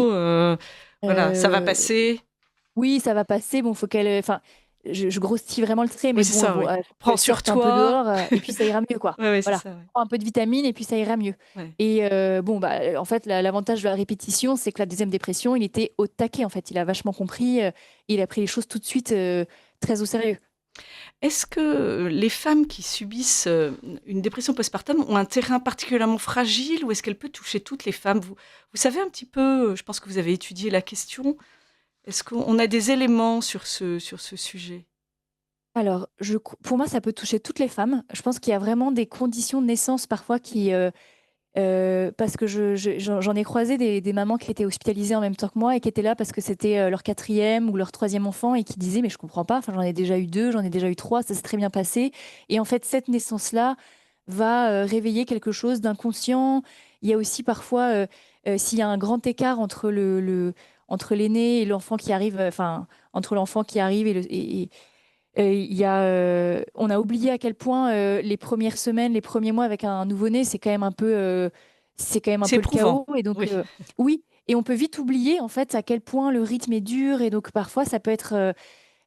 voilà, ça va euh, passer. oui, ça va passer. Bon, faut qu'elle. Enfin, je grossis vraiment le trait, Oui, mais c'est bon, ça, oui. faut Prends qu'elle sur sorte un peu toi. dehors et puis ça ira mieux, quoi. Ouais, ouais, c'est Voilà. ça, ouais. Prends un peu de vitamine et puis ça ira mieux. Ouais. Et bon, bah, en fait, l'avantage de la répétition, c'est que la deuxième dépression, il était au taquet, en fait. Il a vachement compris. Il a pris les choses tout de suite très au sérieux. Est-ce que les femmes qui subissent une dépression postpartum ont un terrain particulièrement fragile ou est-ce qu'elle peut toucher toutes les femmes? Vous savez un petit peu, je pense que vous avez étudié la question. Est-ce qu'on a des éléments sur ce sujet? Alors, pour moi, ça peut toucher toutes les femmes. Je pense qu'il y a vraiment des conditions de naissance parfois parce que j'en ai croisé des mamans qui étaient hospitalisées en même temps que moi et qui étaient là parce que c'était leur quatrième ou leur troisième enfant et qui disaient, mais je comprends pas, enfin, j'en ai déjà eu deux, j'en ai déjà eu trois, ça s'est très bien passé. Et en fait, cette naissance-là va réveiller quelque chose d'inconscient. Il y a aussi parfois, s'il y a un grand écart entre entre l'aîné et l'enfant qui arrive, enfin, entre l'enfant qui arrive on a oublié à quel point les premières semaines, les premiers mois avec un nouveau-né, c'est quand même un C'est peu le éprouvant, chaos. Et donc, oui. oui, et on peut vite oublier en fait à quel point le rythme est dur. Et donc, parfois, ça peut être,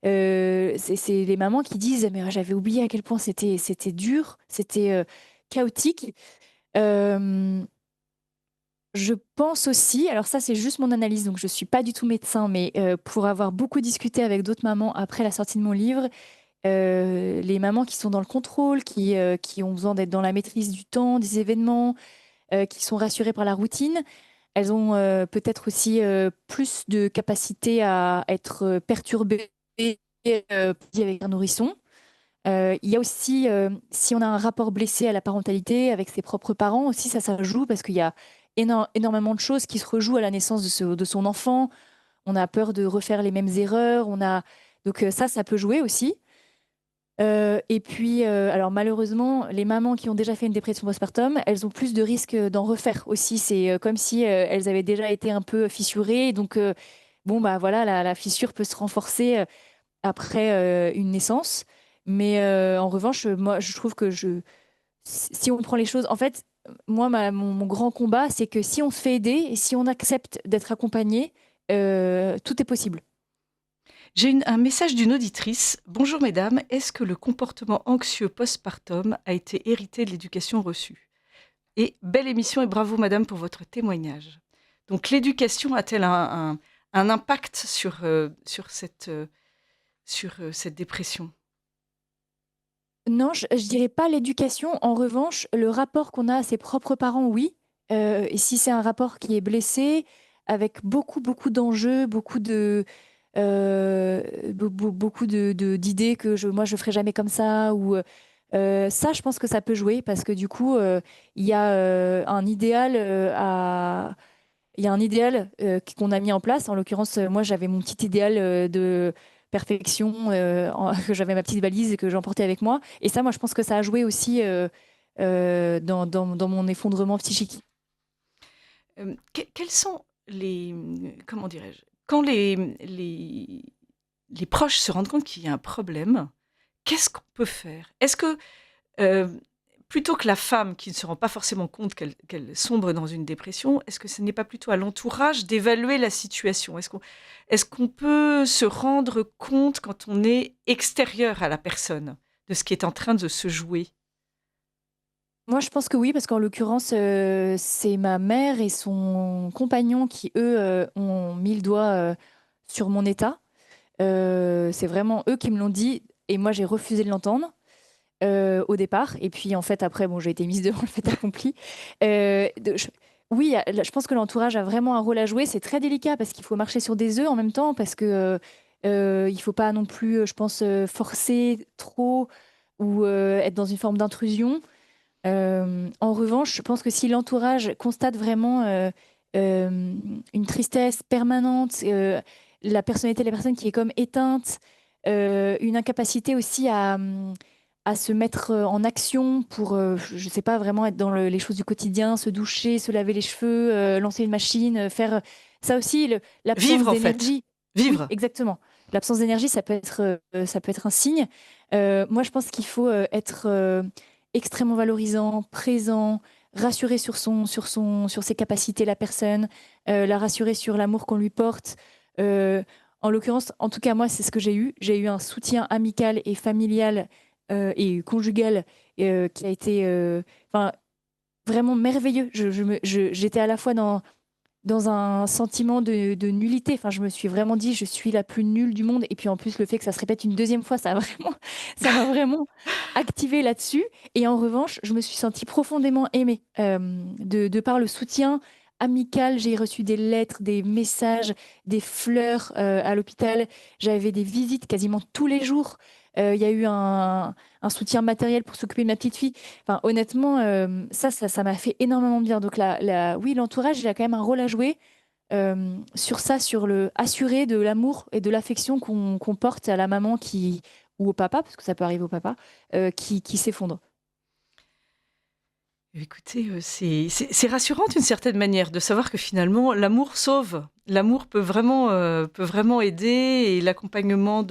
c'est les mamans qui disent, mais j'avais oublié à quel point c'était dur, c'était chaotique. Euh, je pense aussi, alors ça c'est juste mon analyse, donc je suis pas du tout médecin, mais pour avoir beaucoup discuté avec d'autres mamans après la sortie de mon livre, les mamans qui sont dans le contrôle, qui ont besoin d'être dans la maîtrise du temps, des événements, qui sont rassurées par la routine, elles ont peut-être aussi plus de capacité à être perturbées avec un nourrisson. Il y a aussi, si on a un rapport blessé à la parentalité avec ses propres parents aussi, ça joue parce qu'il y a énormément de choses qui se rejouent à la naissance de son enfant. On a peur de refaire les mêmes erreurs. Donc ça peut jouer aussi. Et puis, alors malheureusement, les mamans qui ont déjà fait une dépression postpartum, elles ont plus de risques d'en refaire aussi. C'est comme si elles avaient déjà été un peu fissurées. Donc, bon, bah voilà, la fissure peut se renforcer après une naissance. Mais en revanche, moi, je trouve que si on prend les choses, en fait, moi, mon grand combat, c'est que si on se fait aider et si on accepte d'être accompagné, tout est possible. J'ai un message d'une auditrice. Bonjour mesdames, est-ce que le comportement anxieux postpartum a été hérité de l'éducation reçue? Et belle émission et bravo madame pour votre témoignage. Donc l'éducation a-t-elle un impact sur cette dépression? Non, je dirais pas l'éducation. En revanche, le rapport qu'on a à ses propres parents, oui. Et si c'est un rapport qui est blessé, avec beaucoup, beaucoup d'enjeux, beaucoup d'idées que moi, je ferai jamais comme ça, ou ça, je pense que ça peut jouer parce que du coup, il y a un idéal il y a un idéal qu'on a mis en place. En l'occurrence, moi, j'avais mon petit idéal de perfection, que j'avais ma petite valise et que j'emportais avec moi. Et ça, moi, je pense que ça a joué aussi dans mon effondrement psychique. Quels sont comment dirais-je, quand les proches se rendent compte qu'il y a un problème, qu'est-ce qu'on peut faire? Est-ce que euh, plutôt que la femme qui ne se rend pas forcément compte qu'elle sombre dans une dépression, est-ce que ce n'est pas plutôt à l'entourage d'évaluer la situation? Est-ce qu'on peut se rendre compte quand on est extérieur à la personne de ce qui est en train de se jouer? Moi, je pense que oui, parce qu'en l'occurrence, c'est ma mère et son compagnon qui, eux, ont mis le doigt sur mon état. C'est vraiment eux qui me l'ont dit et moi, j'ai refusé de l'entendre. Au départ. Et puis, en fait, après, bon, j'ai été mise devant le fait accompli. Oui, je pense que l'entourage a vraiment un rôle à jouer. C'est très délicat parce qu'il faut marcher sur des œufs en même temps, parce que il faut pas non plus, je pense, forcer trop ou être dans une forme d'intrusion. En revanche, je pense que si l'entourage constate vraiment une tristesse permanente, la personnalité de la personne qui est comme éteinte, une incapacité aussi à se mettre en action pour, je ne sais pas, vraiment être dans les choses du quotidien, se doucher, se laver les cheveux, lancer une machine, faire ça aussi, l'absence Vivre, en fait. d'énergie. Oui, Vivre. exactement. L'absence d'énergie, ça peut être un signe. Moi, je pense qu'il faut être extrêmement valorisant, présent, rassurer sur ses capacités, la personne, la rassurer sur l'amour qu'on lui porte. En l'occurrence, en tout cas, moi, c'est ce que j'ai eu. J'ai eu un soutien amical et familial et conjugal qui a été enfin, vraiment merveilleux. J'étais à la fois dans un sentiment de nullité. Enfin, je me suis vraiment dit, je suis la plus nulle du monde. Et puis en plus, le fait que ça se répète une deuxième fois, ça m'a vraiment activée là-dessus. Et en revanche, je me suis sentie profondément aimée de par le soutien amical. J'ai reçu des lettres, des messages, des fleurs à l'hôpital. J'avais des visites quasiment tous les jours. Il y a eu un soutien matériel pour s'occuper de ma petite fille. Enfin, honnêtement, ça m'a fait énormément de bien. Donc oui, l'entourage, il a quand même un rôle à jouer sur ça, sur le assurer de l'amour et de l'affection qu'on porte à la maman ou au papa, parce que ça peut arriver au papa, qui s'effondre. Écoutez, c'est rassurant d'une certaine manière de savoir que finalement l'amour sauve. L'amour peut vraiment aider et l'accompagnement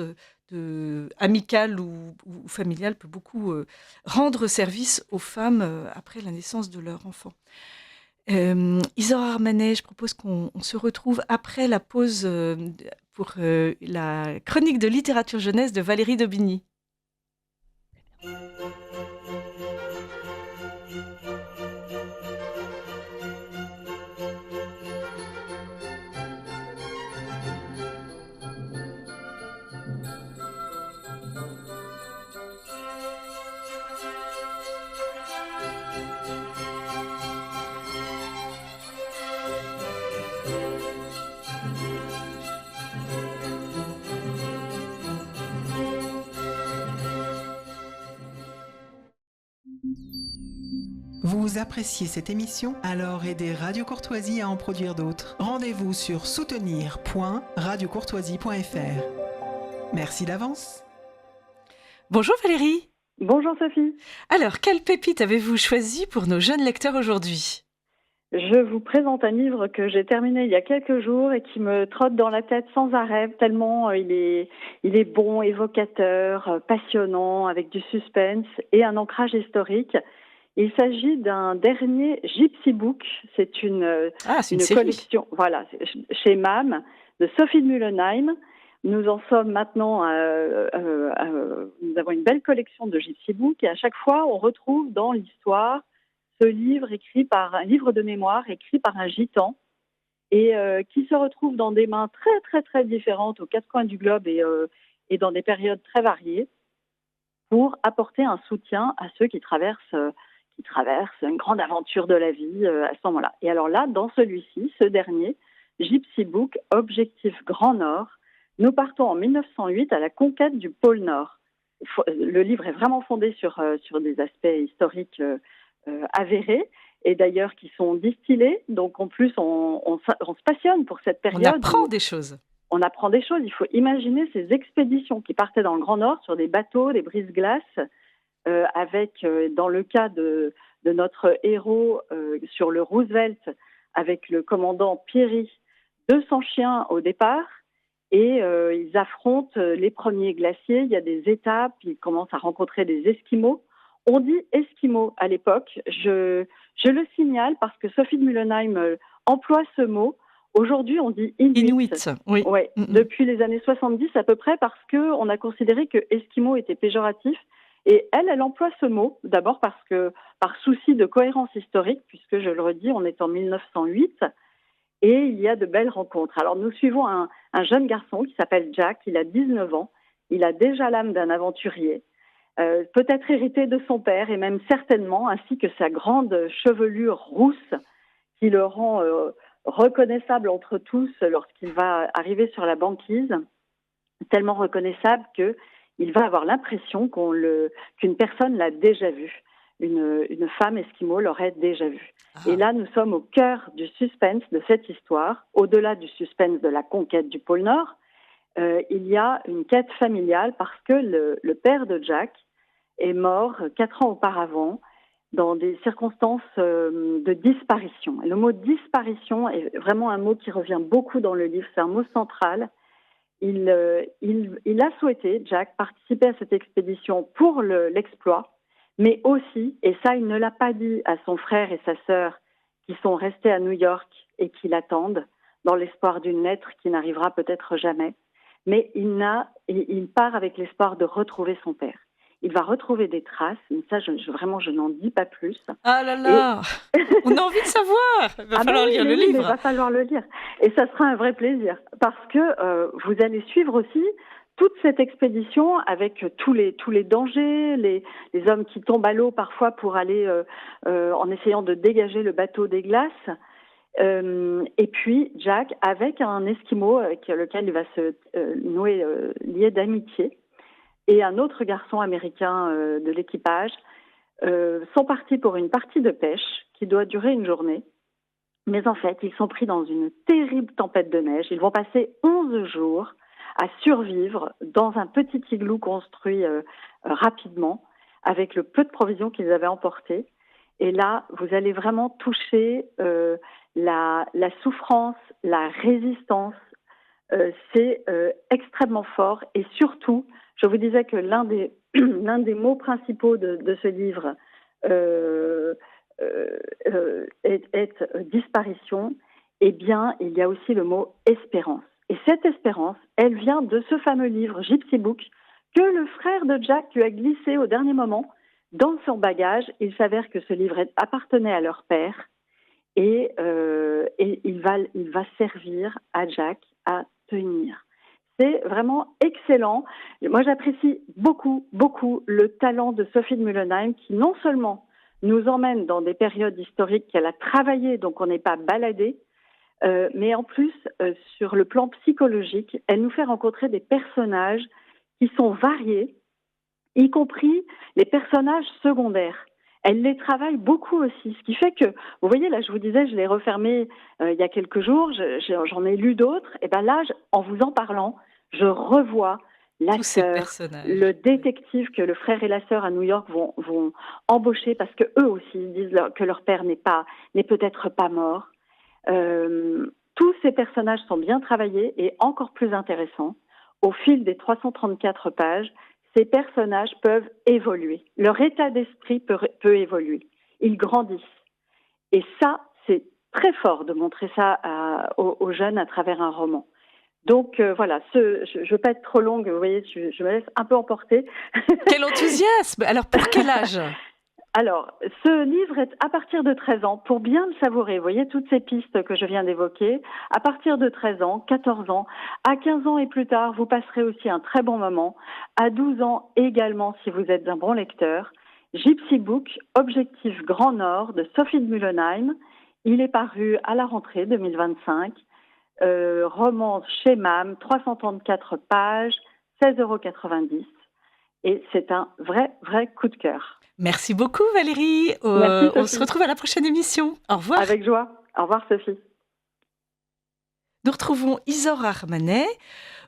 amical ou familial peut beaucoup rendre service aux femmes après la naissance de leur enfant. Isor Armanet, je propose qu'on se retrouve après la pause pour la chronique de littérature jeunesse de Valérie Daubigny. Vous appréciez cette émission? Alors aidez Radio Courtoisie à en produire d'autres. Rendez-vous sur soutenir.radiocourtoisie.fr. Merci d'avance. Bonjour Valérie. Bonjour Sophie. Alors, quelle pépite avez-vous choisi pour nos jeunes lecteurs aujourd'hui? Je vous présente un livre que j'ai terminé il y a quelques jours et qui me trotte dans la tête sans arrêt, tellement il est bon, évocateur, passionnant, avec du suspense et un ancrage historique. Il s'agit d'un dernier Gypsy Book. C'est une série. collection, voilà, chez MAM, de Sophie de Mullenheim. Nous en sommes maintenant, nous avons une belle collection de Gypsy Book et à chaque fois, on retrouve dans l'histoire ce livre un livre de mémoire écrit par un gitan et qui se retrouve dans des mains très, très, très différentes aux quatre coins du globe et dans des périodes très variées pour apporter un soutien à ceux qui traversent une grande aventure de la vie à ce moment-là. Et alors là, dans celui-ci, ce dernier, Gypsy Book, Objectif Grand Nord, nous partons en 1908 à la conquête du pôle Nord. Le livre est vraiment fondé sur des aspects historiques avérés et d'ailleurs qui sont distillés. Donc en plus, on se passionne pour cette période. On apprend des choses. On apprend des choses. Il faut imaginer ces expéditions qui partaient dans le Grand Nord sur des bateaux, des brise-glaces, avec, dans le cas de notre héros sur le Roosevelt, avec le commandant Peary, 200 chiens au départ. Et ils affrontent les premiers glaciers, il y a des étapes, ils commencent à rencontrer des Esquimaux. On dit Esquimaux à l'époque, je le signale parce que Sophie de Mullenheim emploie ce mot. Aujourd'hui, on dit Inuit. Oui. Ouais, depuis les années 70 à peu près, parce qu'on a considéré que Esquimaux était péjoratif. Et elle emploie ce mot, d'abord parce que par souci de cohérence historique, puisque je le redis, on est en 1908, et il y a de belles rencontres. Alors nous suivons un jeune garçon qui s'appelle Jack, il a 19 ans, il a déjà l'âme d'un aventurier, peut-être hérité de son père et même certainement, ainsi que sa grande chevelure rousse qui le rend reconnaissable entre tous lorsqu'il va arriver sur la banquise, tellement reconnaissable qu'il va avoir l'impression qu'une personne l'a déjà vu. Une femme esquimau l'aurait déjà vu. Et là, nous sommes au cœur du suspense de cette histoire. Au-delà du suspense de la conquête du pôle Nord, il y a une quête familiale parce que le père de Jack est mort 4 ans auparavant dans des circonstances de disparition. Et le mot disparition est vraiment un mot qui revient beaucoup dans le livre. C'est un mot central. Il a souhaité, Jack, participer à cette expédition pour l'exploit, mais aussi, et ça il ne l'a pas dit à son frère et sa sœur qui sont restés à New York et qui l'attendent dans l'espoir d'une lettre qui n'arrivera peut-être jamais, mais il part avec l'espoir de retrouver son père. Il va retrouver des traces, mais ça je n'en dis pas plus. Ah là là, on a envie de savoir. Il va falloir lire le livre. Il va falloir le lire. Et ça sera un vrai plaisir, parce que vous allez suivre aussi toute cette expédition avec tous les dangers, les hommes qui tombent à l'eau parfois pour aller en essayant de dégager le bateau des glaces. Et puis Jack avec un Esquimau avec lequel il va se lier d'amitié, et un autre garçon américain de l'équipage sont partis pour une partie de pêche qui doit durer une journée. Mais en fait, ils sont pris dans une terrible tempête de neige. Ils vont passer 11 jours à survivre dans un petit igloo construit rapidement avec le peu de provisions qu'ils avaient emportées. Et là, vous allez vraiment toucher la souffrance, la résistance. C'est extrêmement fort. Et surtout, je vous disais que l'un des mots principaux de ce livre est disparition. Eh bien, il y a aussi le mot espérance. Et cette espérance, elle vient de ce fameux livre Gypsy Book que le frère de Jack lui a glissé au dernier moment dans son bagage. Il s'avère que ce livre appartenait à leur père et il va servir à Jack à tenir. C'est vraiment excellent. Moi, j'apprécie beaucoup, beaucoup le talent de Sophie de Mullenheim qui non seulement nous emmène dans des périodes historiques qu'elle a travaillées, donc on n'est pas baladé, mais en plus, sur le plan psychologique, elle nous fait rencontrer des personnages qui sont variés, y compris les personnages secondaires. Elle les travaille beaucoup aussi, ce qui fait que, vous voyez, là, je vous disais, je l'ai refermé il y a quelques jours, j'en ai lu d'autres, et ben là, en vous en parlant, je revois Tous ces l'acteur, personnages. le détective que le frère et la sœur à New York vont embaucher parce que eux aussi ils disent que leur père n'est peut-être pas mort. Tous ces personnages sont bien travaillés et encore plus intéressants. Au fil des 334 pages, ces personnages peuvent évoluer. Leur état d'esprit peut évoluer. Ils grandissent. Et ça, c'est très fort de montrer ça aux jeunes à travers un roman. Donc voilà, je ne veux pas être trop longue, vous voyez, je me laisse un peu emporter. Quel enthousiasme! Alors, pour quel âge? Alors, ce livre est à partir de 13 ans, pour bien le savourer, vous voyez, toutes ces pistes que je viens d'évoquer, à partir de 13 ans, 14 ans, à 15 ans et plus tard, vous passerez aussi un très bon moment, à 12 ans également si vous êtes un bon lecteur. Gypsy Book, Objectif Grand Nord de Sophie de Mullenheim, il est paru à la rentrée 2025, roman chez MAM, 334 pages, 16,90 € et c'est un vrai coup de cœur. Merci beaucoup Valérie. Merci, On se Sophie. retrouve à la prochaine émission. Au revoir. Avec joie. Au revoir Sophie. Nous retrouvons Isor Armanet,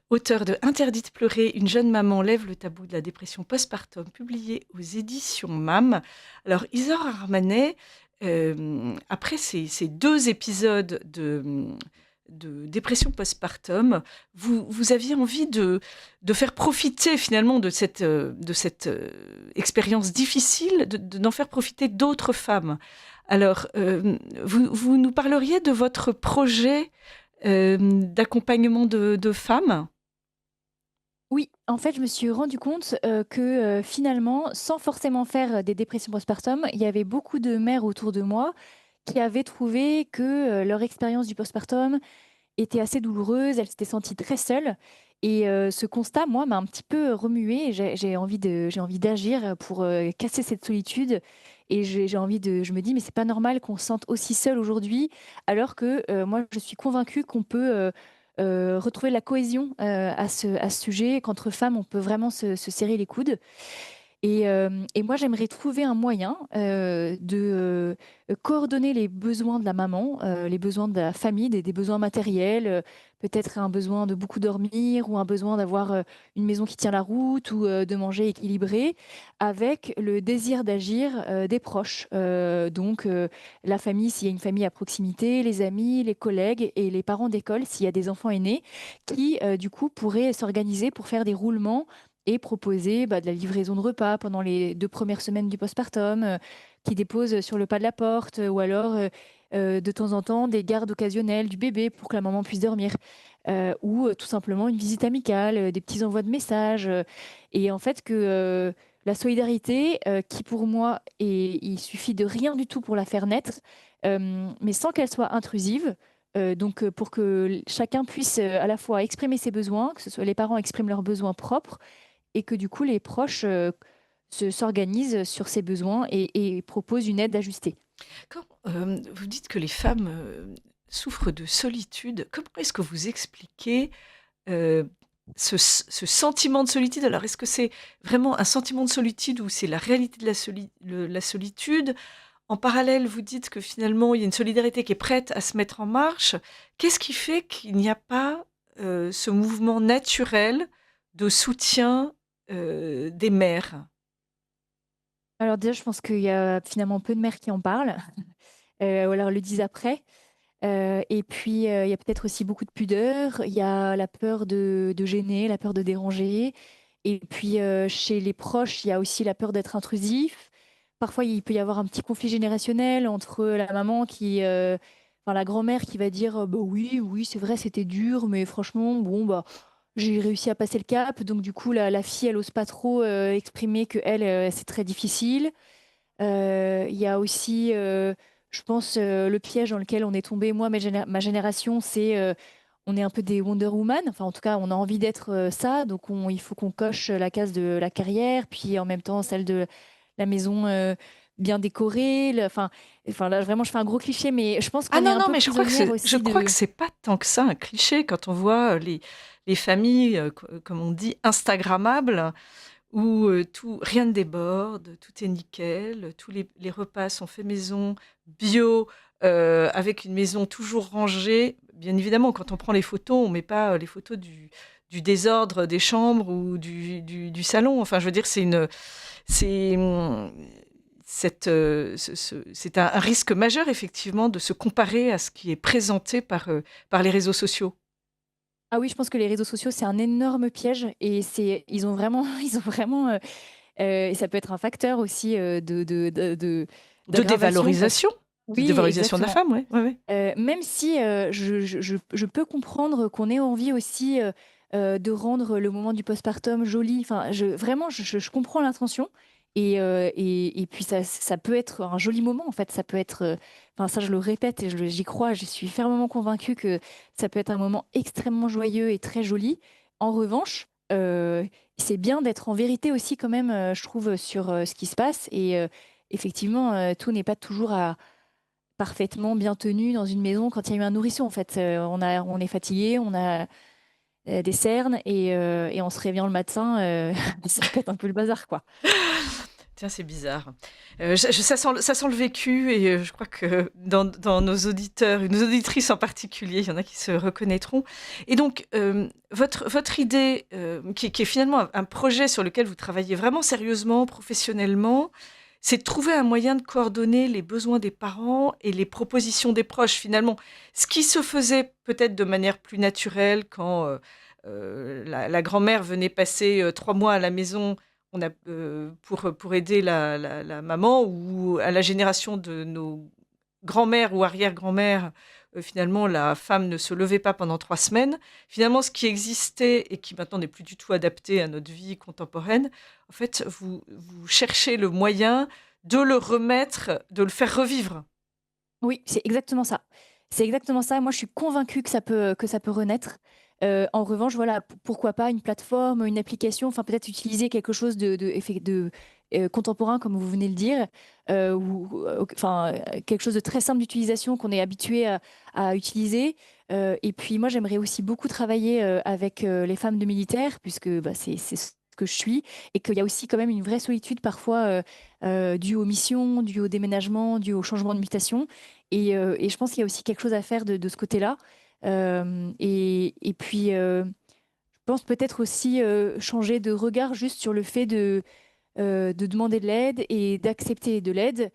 auteur de Interdit de pleurer, une jeune maman lève le tabou de la dépression postpartum, publié aux éditions MAM. Alors Isor Armanet, après ces 2 épisodes de dépression postpartum, vous aviez envie de faire profiter finalement de cette expérience difficile, d'en faire profiter d'autres femmes. Alors, vous nous parleriez de votre projet d'accompagnement de femmes? Oui, en fait, je me suis rendu compte que finalement, sans forcément faire des dépressions postpartum, il y avait beaucoup de mères autour de moi qui avaient trouvé que leur expérience du postpartum était assez douloureuse, elles s'étaient senties très seules. Et ce constat, moi, m'a un petit peu remuée. J'ai envie d'agir pour casser cette solitude. Et j'ai envie je me dis, mais c'est pas normal qu'on se sente aussi seul aujourd'hui, alors que moi, je suis convaincue qu'on peut retrouver la cohésion à ce sujet, qu'entre femmes, on peut vraiment se serrer les coudes. Et moi, j'aimerais trouver un moyen, de, coordonner les besoins de la maman, les besoins de la famille, des besoins matériels, peut-être un besoin de beaucoup dormir ou un besoin d'avoir, une maison qui tient la route ou, de manger équilibré, avec le désir d'agir, des proches. Donc, la famille, s'il y a une famille à proximité, les amis, les collègues et les parents d'école, s'il y a des enfants aînés qui, du coup, pourraient s'organiser pour faire des roulements et proposer, de la livraison de repas pendant les 2 premières semaines du postpartum, qui déposent sur le pas de la porte, ou alors, de temps en temps, des gardes occasionnelles du bébé pour que la maman puisse dormir, ou, tout simplement une visite amicale, des petits envois de messages, et en fait que, la solidarité, qui pour moi il suffit de rien du tout pour la faire naître, mais sans qu'elle soit intrusive, donc, pour que chacun puisse, à la fois exprimer ses besoins, que ce soit les parents expriment leurs besoins propres et que du coup les proches, s'organisent sur ces besoins et proposent une aide ajustée. Quand vous dites que les femmes souffrent de solitude, comment est-ce que vous expliquez ce sentiment de solitude? Alors, est-ce que c'est vraiment un sentiment de solitude ou c'est la réalité de la solitude? En parallèle, vous dites que finalement, il y a une solidarité qui est prête à se mettre en marche. Qu'est-ce qui fait qu'il n'y a pas ce mouvement naturel de soutien des mères? Alors déjà, je pense qu'il y a finalement peu de mères qui en parlent, ou alors le disent après. Et puis, il y a peut-être aussi beaucoup de pudeur. Il y a la peur de gêner, la peur de déranger. Et puis, chez les proches, il y a aussi la peur d'être intrusif. Parfois, il peut y avoir un petit conflit générationnel entre la maman enfin la grand-mère qui va dire, «Bah oui, oui, c'est vrai, c'était dur, mais franchement, bon, bah, j'ai réussi à passer le cap». Donc du coup, la fille, elle ose pas trop, exprimer qu'elle, c'est très difficile. Il y a aussi, je pense, le piège dans lequel on est tombé, moi, ma génération, c'est, on est un peu des Wonder Woman. Enfin, en tout cas, on a envie d'être, ça, donc il faut qu'on coche la case de la carrière, puis en même temps celle de la maison, bien décorée, enfin là, vraiment, je fais un gros cliché, mais je pense Ah qu'on est non, un non, peu mais prisonnière je aussi crois que de. c'est pas tant que ça un cliché quand on voit les familles, comme on dit, instagrammables, où rien ne déborde, tout est nickel, tous les repas sont faits maison, bio, avec une maison toujours rangée. Bien évidemment, quand on prend les photos, on ne met pas les photos du désordre des chambres ou du salon. Enfin, je veux dire, c'est, hum, c'est un risque majeur, effectivement, de se comparer à ce qui est présenté par les réseaux sociaux. Ah oui, je pense que les réseaux sociaux, c'est un énorme piège et ils ont vraiment, et ça peut être un facteur aussi De d'aggravation parce dévalorisation, de oui, dévalorisation de la exactement. femme, ouais, ouais, ouais. Même si je peux comprendre qu'on ait envie aussi de rendre le moment du postpartum joli. Enfin, vraiment, je comprends l'intention. Et puis ça peut être un joli moment en fait. Ça peut être, enfin ça je le répète et j'y crois. Je suis fermement convaincue que ça peut être un moment extrêmement joyeux et très joli. En revanche, c'est bien d'être en vérité aussi quand même, je trouve, sur ce qui se passe. Et effectivement, tout n'est pas toujours parfaitement bien tenu dans une maison quand il y a eu un nourrisson, en fait. On est fatigué, on a des cernes et en se réveillant le matin, ça peut être un peu le bazar, quoi. Tiens, c'est bizarre. Ça sent le vécu et je crois que dans nos auditeurs et nos auditrices en particulier, il y en a qui se reconnaîtront. Et donc, votre idée, qui est finalement un projet sur lequel vous travaillez vraiment sérieusement, professionnellement, c'est de trouver un moyen de coordonner les besoins des parents et les propositions des proches. Finalement, ce qui se faisait peut-être de manière plus naturelle quand la grand-mère venait passer 3 mois à la maison pour aider la maman, ou à la génération de nos grands-mères ou arrière-grand-mères, finalement, la femme ne se levait pas pendant 3 semaines. Finalement, ce qui existait et qui maintenant n'est plus du tout adapté à notre vie contemporaine, en fait, vous cherchez le moyen de le remettre, de le faire revivre. Oui, c'est exactement ça. C'est exactement ça. Moi, je suis convaincue que ça peut renaître. En revanche, voilà, pourquoi pas une plateforme, une application, enfin peut-être utiliser quelque chose contemporain, comme vous venez de le dire, enfin quelque chose de très simple d'utilisation qu'on est habitué à utiliser. Et puis moi, j'aimerais aussi beaucoup travailler avec les femmes de militaires, puisque bah, c'est ce que je suis, et qu'il y a aussi quand même une vraie solitude parfois due aux missions, due au déménagement, due au changement de mutation. Et je pense qu'il y a aussi quelque chose à faire de ce côté-là. Et puis, je pense peut-être aussi changer de regard juste sur le fait de demander de l'aide et d'accepter de l'aide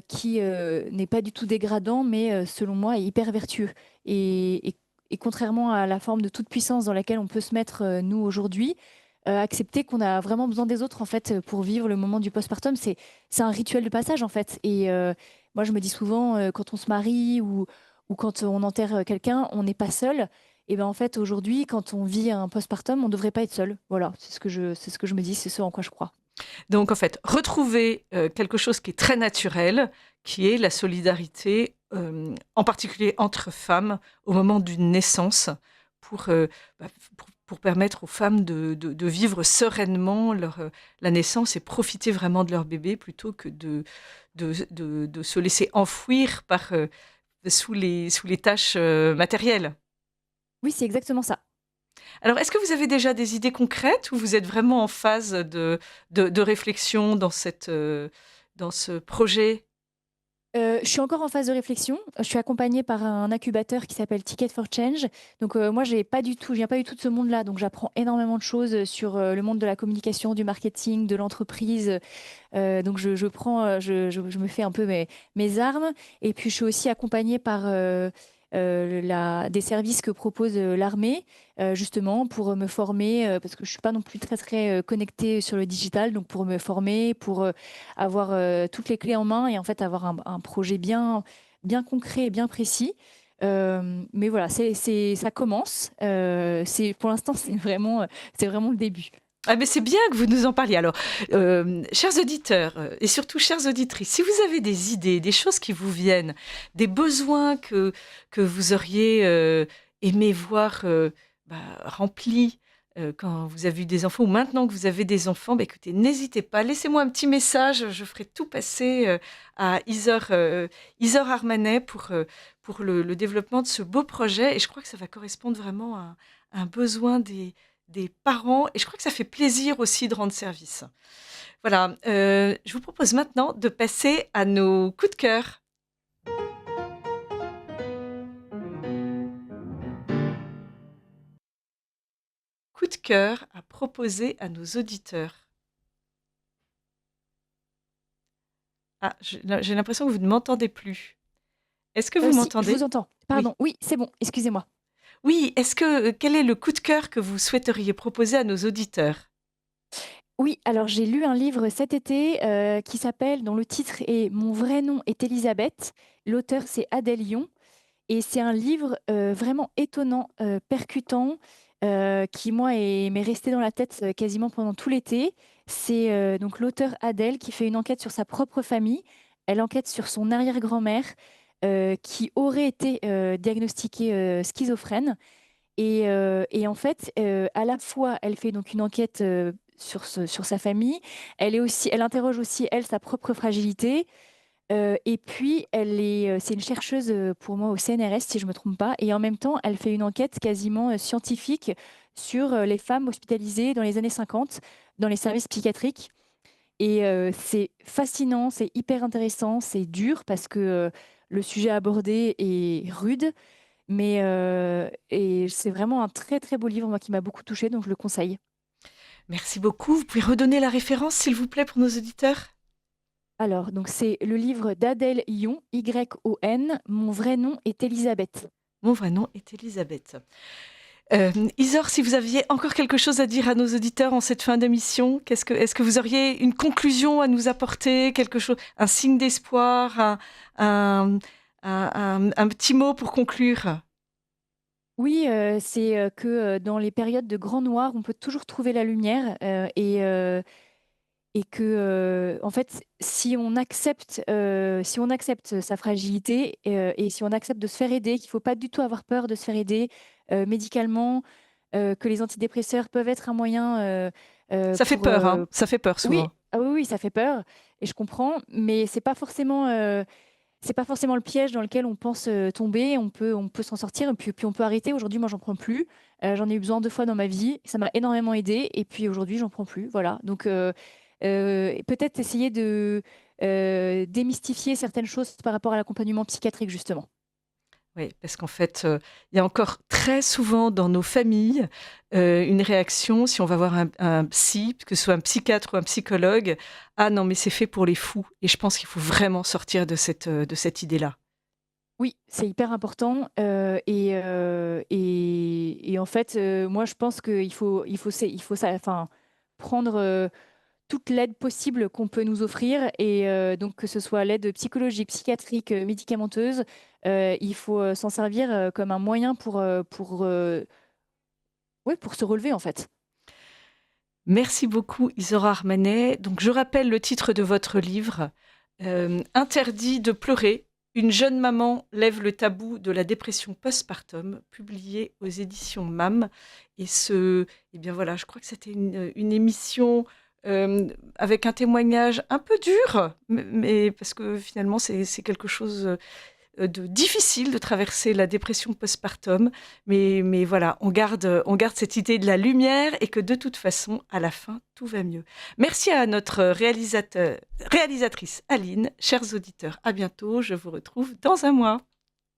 qui n'est pas du tout dégradant, mais selon moi est hyper vertueux. Et contrairement à la forme de toute puissance dans laquelle on peut se mettre, nous, aujourd'hui, accepter qu'on a vraiment besoin des autres, en fait, pour vivre le moment du postpartum, c'est un rituel de passage, en fait. Et moi, je me dis souvent, quand on se marie ou quand on enterre quelqu'un, on n'est pas seul. Et ben en fait, aujourd'hui, quand on vit un postpartum, on ne devrait pas être seul. Voilà, c'est ce que je me dis, c'est ce en quoi je crois. Donc, en fait, retrouver quelque chose qui est très naturel, qui est la solidarité, en particulier entre femmes, au moment d'une naissance, pour, bah, pour permettre aux femmes de vivre sereinement la naissance et profiter vraiment de leur bébé, plutôt que de se laisser enfouir sous les tâches matérielles. Oui, c'est exactement ça. Alors, est-ce que vous avez déjà des idées concrètes, ou vous êtes vraiment en phase de réflexion dans ce projet? Je suis encore en phase de réflexion. Je suis accompagnée par un incubateur qui s'appelle Ticket for Change. Donc, moi, je viens pas du tout de ce monde-là. Donc, j'apprends énormément de choses sur le monde de la communication, du marketing, de l'entreprise. Donc, je me fais un peu mes armes. Et puis, je suis aussi accompagnée par des services que propose l'armée, justement, pour me former, parce que je suis pas non plus très, très connectée sur le digital. Donc, pour me former, pour avoir toutes les clés en main et en fait avoir un projet bien concret et bien précis. Mais voilà, ça commence. Pour l'instant, c'est vraiment le début. Ah, mais c'est bien que vous nous en parliez. Alors, chers auditeurs, et surtout chères auditrices, si vous avez des idées, des choses qui vous viennent, des besoins que vous auriez aimé voir remplis quand vous avez eu des enfants, ou maintenant que vous avez des enfants, bah, écoutez, n'hésitez pas, laissez-moi un petit message, je ferai tout passer à Isor Armanet pour le développement de ce beau projet. Et je crois que ça va correspondre vraiment à un besoin des parents et je crois que ça fait plaisir aussi de rendre service. Voilà, je vous propose maintenant de passer à nos coups de cœur. Coup de cœur à proposer à nos auditeurs. Ah, j'ai l'impression que vous ne m'entendez plus. Est-ce que vous Si, je m'entendez? vous entends. Oui. Pardon. Oui, c'est bon. Excusez-moi. Oui, quel est le coup de cœur que vous souhaiteriez proposer à nos auditeurs? Oui, alors j'ai lu un livre cet été dont le titre est Mon vrai nom est Elisabeth. L'auteur, c'est Adèle Yon. Et c'est un livre vraiment étonnant, percutant, qui, moi, m'est resté dans la tête quasiment pendant tout l'été. C'est donc l'auteur Adèle qui fait une enquête sur sa propre famille. Elle enquête sur son arrière-grand-mère qui aurait été diagnostiquée schizophrène. Et en fait, à la fois, elle fait donc une enquête sur sa famille. Elle interroge aussi, elle, sa propre fragilité. Et puis, c'est une chercheuse pour moi au CNRS, si je ne me trompe pas. Et en même temps, elle fait une enquête quasiment scientifique sur les femmes hospitalisées dans les années 50 dans les services psychiatriques. Et c'est fascinant, c'est hyper intéressant, c'est dur parce que le sujet abordé est rude. Et c'est vraiment un très très beau livre, moi, qui m'a beaucoup touchée, donc je le conseille. Merci beaucoup. Vous pouvez redonner la référence, s'il vous plaît, pour nos auditeurs? Alors, donc c'est le livre d'Adèle Yon, Y-O-N. Mon vrai nom est Elisabeth. Mon vrai nom est Elisabeth. Isor, si vous aviez encore quelque chose à dire à nos auditeurs en cette fin d'émission, est-ce que vous auriez une conclusion à nous apporter, quelque chose, un signe d'espoir, un petit mot pour conclure? Oui, c'est que dans les périodes de grand noir, on peut toujours trouver la lumière et que, en fait, si on accepte sa fragilité et si on accepte de se faire aider, qu'il ne faut pas du tout avoir peur de se faire aider médicalement, que les antidépresseurs peuvent être un moyen Ça fait pour... peur, hein? Ça fait peur Oui, souvent. ah oui, oui, ça fait peur et je comprends, mais c'est pas forcément le piège dans lequel on pense tomber. On peut s'en sortir et puis on peut arrêter. Aujourd'hui, moi, j'en prends plus. J'en ai eu besoin 2 fois dans ma vie. Ça m'a énormément aidée et puis aujourd'hui, j'en prends plus. Voilà. Donc, peut-être essayer de démystifier certaines choses par rapport à l'accompagnement psychiatrique, justement. Oui, parce qu'en fait, il y a encore très souvent dans nos familles une réaction, si on va voir un psy, que ce soit un psychiatre ou un psychologue, ah non, mais c'est fait pour les fous. Et je pense qu'il faut vraiment sortir de cette idée-là. Oui, c'est hyper important, et en fait, moi je pense qu'il faut ça, enfin, prendre, toute l'aide possible qu'on peut nous offrir et donc que ce soit l'aide psychologique, psychiatrique, médicamenteuse, il faut, s'en servir, comme un moyen ouais, pour se relever en fait. Merci beaucoup, Isora Armanet. Donc, je rappelle le titre de votre livre, Interdit de pleurer. Une jeune maman lève le tabou de la dépression postpartum, publié aux éditions MAM. Eh bien voilà, je crois que c'était une émission avec un témoignage un peu dur, mais parce que finalement, c'est quelque chose de difficile de traverser la dépression postpartum, mais voilà, on garde cette idée de la lumière et que de toute façon, à la fin, tout va mieux. Merci à notre réalisatrice Aline, chers auditeurs, à bientôt, je vous retrouve dans un mois.